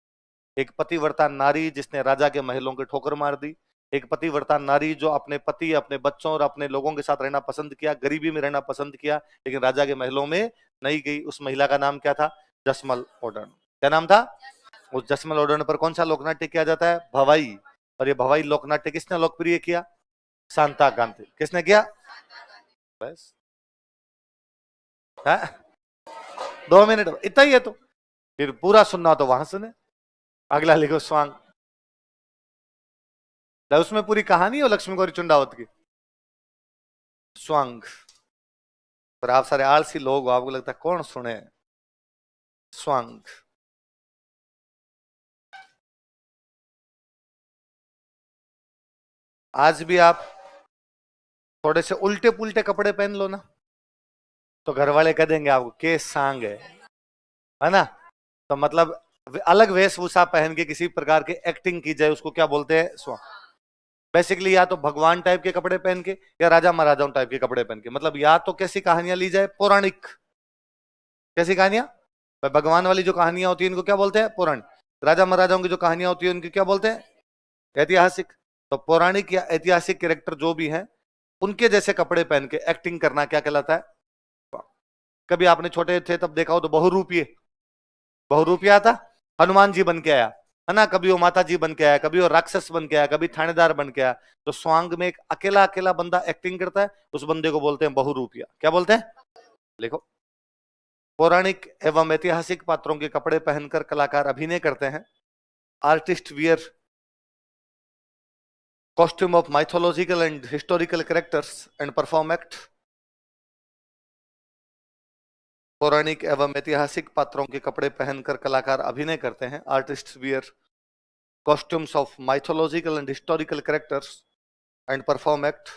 एक पतिव्रता नारी जिसने राजा के महलों के ठोकर मार दी। एक पतिव्रता नारी जो अपने पति, अपने बच्चों और अपने लोगों के साथ रहना पसंद किया, गरीबी में रहना पसंद किया, लेकिन राजा के महलों में नहीं गई। उस महिला का नाम क्या था? जसमल ओडन। क्या नाम था? उस जसमल ओढ़ने पर कौन सा लोकनाट्य किया जाता है? भवाई। और ये भवाई लोकनाट्य किसने लोकप्रिय किया? शांता कांति। किसने किया? बस है? 2 मिनट इतना ही है तो फिर पूरा सुनना हो तो वहां सुने। अगला लिखो स्वांग। तो उसमें पूरी कहानी हो लक्ष्मी गौरी चुंडावत की। स्वांग। पर आप सारे आलसी लोग हो, आपको लगता है कौन सुने? स्वांग। आज भी आप थोड़े से उल्टे पुल्टे कपड़े पहन लो ना, तो घर वाले कह देंगे आपको के सांग है ना? तो मतलब अलग वेशभूषा पहन के किसी प्रकार की एक्टिंग की जाए, उसको क्या बोलते हैं? स्वांग। बेसिकली या तो भगवान टाइप के कपड़े पहन के या राजा महाराजाओं टाइप के कपड़े पहन के, मतलब या तो कैसी कहानियां ली जाए? पौराणिक। कैसी कहानियां? भाई भगवान वाली जो कहानियां होती है इनको क्या बोलते हैं? पौराणिक। राजा महाराजाओं की जो कहानियां होती है उनकी क्या बोलते हैं? ऐतिहासिक। तो पौराणिक या ऐतिहासिक कैरेक्टर जो भी हैं उनके जैसे कपड़े पहन के एक्टिंग करना क्या कहलाता है? कभी आपने छोटे थे तब देखा हो तो बहुरूपीय, बहुरूपिया था, हनुमान जी बन के आया है ना, कभी वो माता जी बन के आया, कभी वो राक्षस बन के आया, कभी थानेदार बन के आया। तो स्वांग में एक अकेला अकेला बंदा एक्टिंग करता है, उस बंदे को बोलते हैं बहुरूपिया। क्या बोलते हैं? लिखो। पौराणिक एवं ऐतिहासिक पात्रों के कपड़े पहनकर कलाकार अभिनय करते हैं। Artist wear costume of mythological and historical characters and perform act. पौराणिक एवं ऐतिहासिक पात्रों के कपड़े पहनकर कलाकार अभिनय करते हैं। Artist wear costumes of mythological and historical characters and perform act.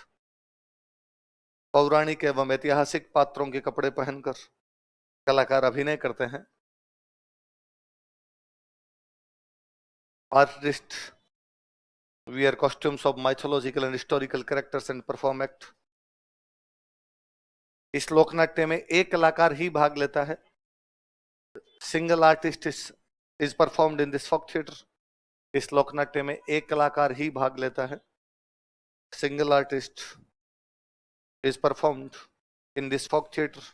पौराणिक एवं ऐतिहासिक पात्रों के कपड़े पहनकर कलाकार अभिनय करते हैं। Artist wear costumes of mythological and historical characters and perform act. इस लोकनाट्य में एक कलाकार ही भाग लेता है। Single artist is performed in this folk theatre. इस लोकनाट्य में एक कलाकार ही भाग लेता है। Single artist is performed in this folk theatre.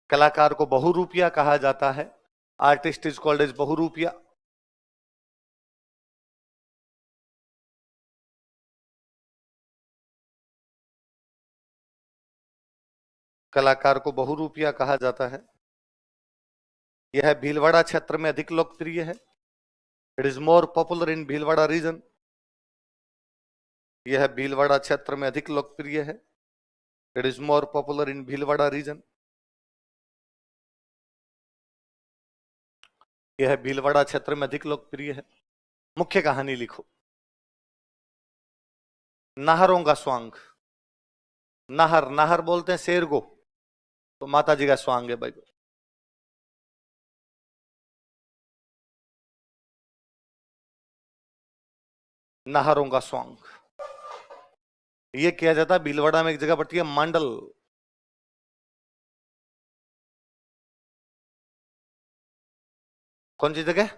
कलाकार को बहुरूपिया कहा जाता है। Artist is called as bahurupiya. कलाकार को बहुरूपिया कहा जाता है। यह भीलवाड़ा क्षेत्र में अधिक लोकप्रिय है। It is more popular in Bhilwara region. यह भीलवाड़ा क्षेत्र में अधिक लोकप्रिय है। It is more popular in Bhilwara region. यह भीलवाड़ा क्षेत्र में अधिक लोकप्रिय है। मुख्य कहानी लिखो। नाहरों का स्वांग। नाहर, नाहर बोलते हैं शेर को, तो माता जी का स्वांग है भाई। नाहरों का स्वांग ये किया जाता है भीलवाड़ा में, एक जगह पड़ती है मांडल। कौन सी जगह?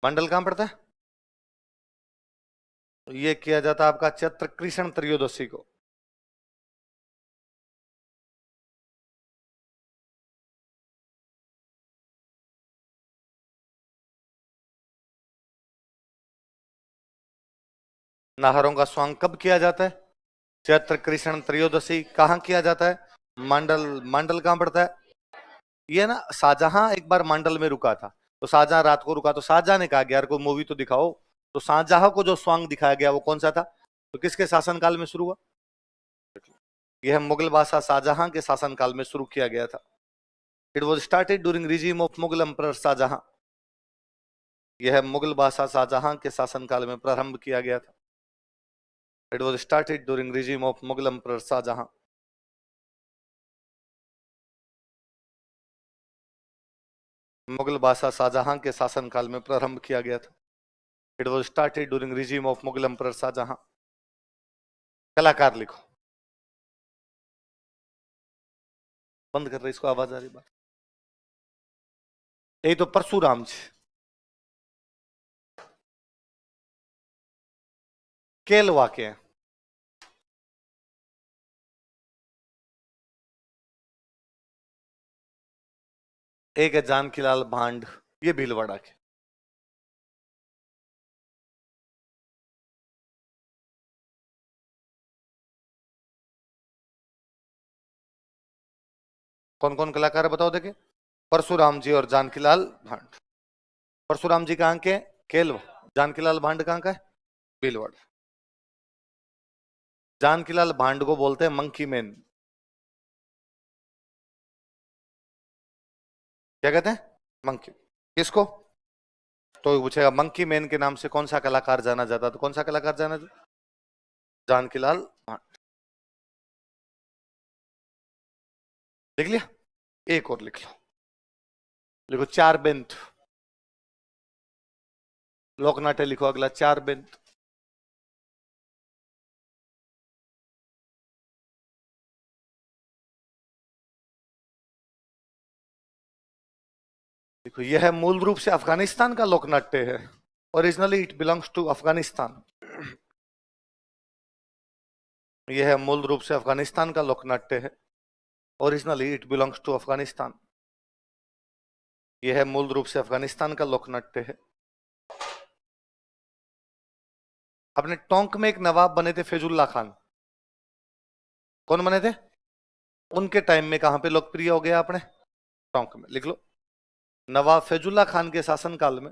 मंडल कहां पड़ता है? ये किया जाता है आपका चैत्र कृष्ण त्रयोदशी को। नाहरों का स्वांग कब किया जाता है? चैत्र कृष्ण त्रयोदशी। कहां किया जाता है? मंडल। मंडल कहां पड़ता है? ये ना शाहजहां एक बार मंडल में रुका था, तो शाहजहां रात को रुका, तो शाहजहां ने कहा कि यार कोई मूवी तो दिखाओ। तो शाहजहां को जो स्वांग दिखाया गया वो कौन सा था? तो किसके शासनकाल में शुरू हुआ? यह मुगल बादशाह शाहजहां के शासनकाल में शुरू किया गया था। It was started during regime of Mughal emperor Shahjahan. यह मुगल बादशाह शाहजहां के शासनकाल में प्रारंभ किया गया था। It was started during regime of Mughal emperor Shahjahan. Mughal बादशाह शाहजहां के शासनकाल में प्रारंभ किया गया था। It was started during regime of Mughal emperor Shahjahan. कलाकार लिखो। बंद कर रहे इसको, आवाज आ रही बात। यही तो परशुराम छे, केल वाक्य एक है जानकीलाल भांड, ये भीलवाड़ा के। कौन कौन कलाकार है बताओ देखे। परशुराम जी और जानकीलाल भांड। परशुराम जी कहाँ के? केलव। जानकीलाल भांड कहाँ का है? भीलवाड़ा। जानकीलाल भांड को बोलते हैं मंकी मैन। क्या कहते हैं? मंकी। किसको? तो पूछेगा मंकी मैन के नाम से कौन सा कलाकार जाना जाता, तो कौन सा कलाकार जाना जाता? जानकीलाल भांड। लिख लिया? एक और लिख लो। लिखो चार बेंत। लोकनाट्य लिखो अगला, चार बेंत। देखो यह मूल रूप से अफगानिस्तान का लोकनाट्य है। Originally it belongs to Afghanistan. यह मूल रूप से अफगानिस्तान का लोकनाट्य है। Originally it belongs to Afghanistan. यह मूल रूप से अफगानिस्तान का लोकनाट्य है। अपने टोंक में एक नवाब बने थे फैजुल्ला खान। कौन बने थे? उनके टाइम में कहां पे लोकप्रिय हो गया अपने? टोंक में। लिख लो। नवाब फैजुल्ला खान के शासनकाल में,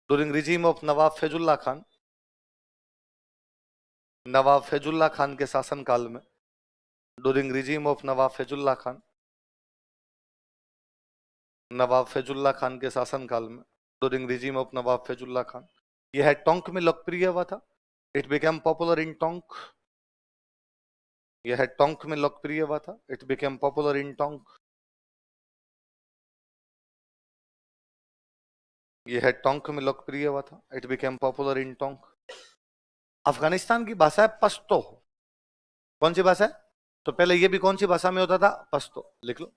ड्यूरिंग रिजीम ऑफ नवाब फैजुल्ला खान, नवाब फैजुल्ला खान के शासनकाल में, ड्यूरिंग रिजीम ऑफ नवाब फैजुल्ला खान, नवाब फैजुल्ला खान के शासनकाल में, ड्यूरिंग रिजीम ऑफ नवाब फैजुल्ला खान, यह टोंक में लोकप्रिय हुआ था। It became popular in Tonk. यह टोंक में लोकप्रिय हुआ था। It became popular in Tonk. यह टोंक में लोकप्रिय हुआ था। It became popular in Tonk. Afghanistan की भाषा है पश्तो। कौन सी भाषा है? तो पहले यह भी कौन सी भाषा में होता था? पश्तो। लिख लो।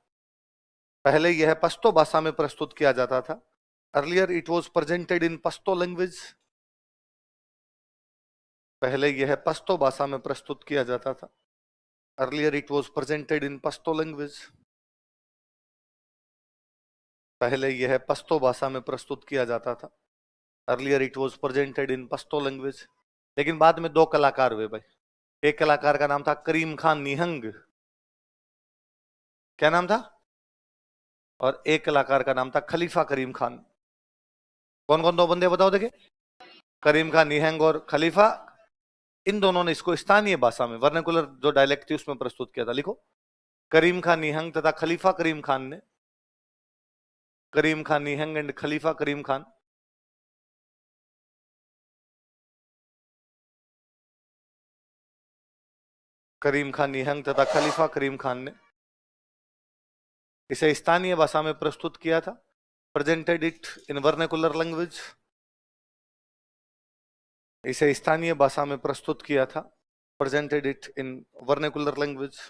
पहले यह पश्तो भाषा में प्रस्तुत किया जाता था। Earlier it was presented in Pashto language. पहले यह पश्तो भाषा में प्रस्तुत किया जाता था। Earlier it was presented in Pashto language. पहले यह पश्तो भाषा में प्रस्तुत किया जाता था। Earlier it was presented in Pashto language. लेकिन बाद में दो कलाकार हुए भाई। एक कलाकार का नाम था करीम खान निहंग। क्या नाम था? और एक कलाकार का नाम था खलीफा करीम खान। कौन कौन दो बंदे बताओ देखे। करीम खान निहंग और खलीफा। इन दोनों ने इसको स्थानीय भाषा में, वर्नाकुलर जो डायलेक्ट थी उसमें प्रस्तुत किया था। लिखो। करीम खान निहंग तथा खलीफा करीम खान ने, करीम खान निहंग एंड खलीफा करीम खान, करीम खान निहंग तथा खलीफा करीम खान ने इसे स्थानीय भाषा में प्रस्तुत किया था। Presented it in vernacular language. इसे स्थानीय भाषा में प्रस्तुत किया था। Presented it in vernacular language.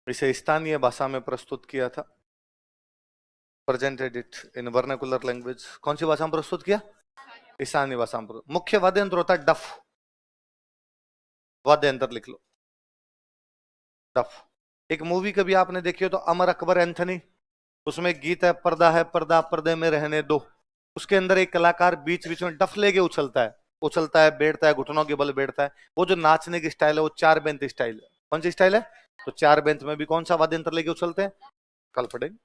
इसे स्थानीय भाषा में प्रस्तुत किया था। Presented it in vernacular language. कौन सी भाषा में प्रस्तुत किया? स्थानीय भाषा में। मुख्य वाद्य यंत्र होता है डफ। वाद्य यंत्र लिख लो। डफ। एक मूवी कभी आपने देखी हो तो अमर अकबर एंथनी, उसमें एक गीत है पर्दा है पर्दा पर्दे में रहने दो। उसके अंदर एक कलाकार बीच बीच में डफ लेके उछलता है, उछलता है, बैठता है, घुटनों के बल बैठता है। वो जो नाचने की स्टाइल है वो चार बेंत स्टाइल है। कौन सी स्टाइल है? तो चार बेंत में भी कौन सा वाद्य यंत्र लेके उछलते हैं? कल पढ़ेंगे।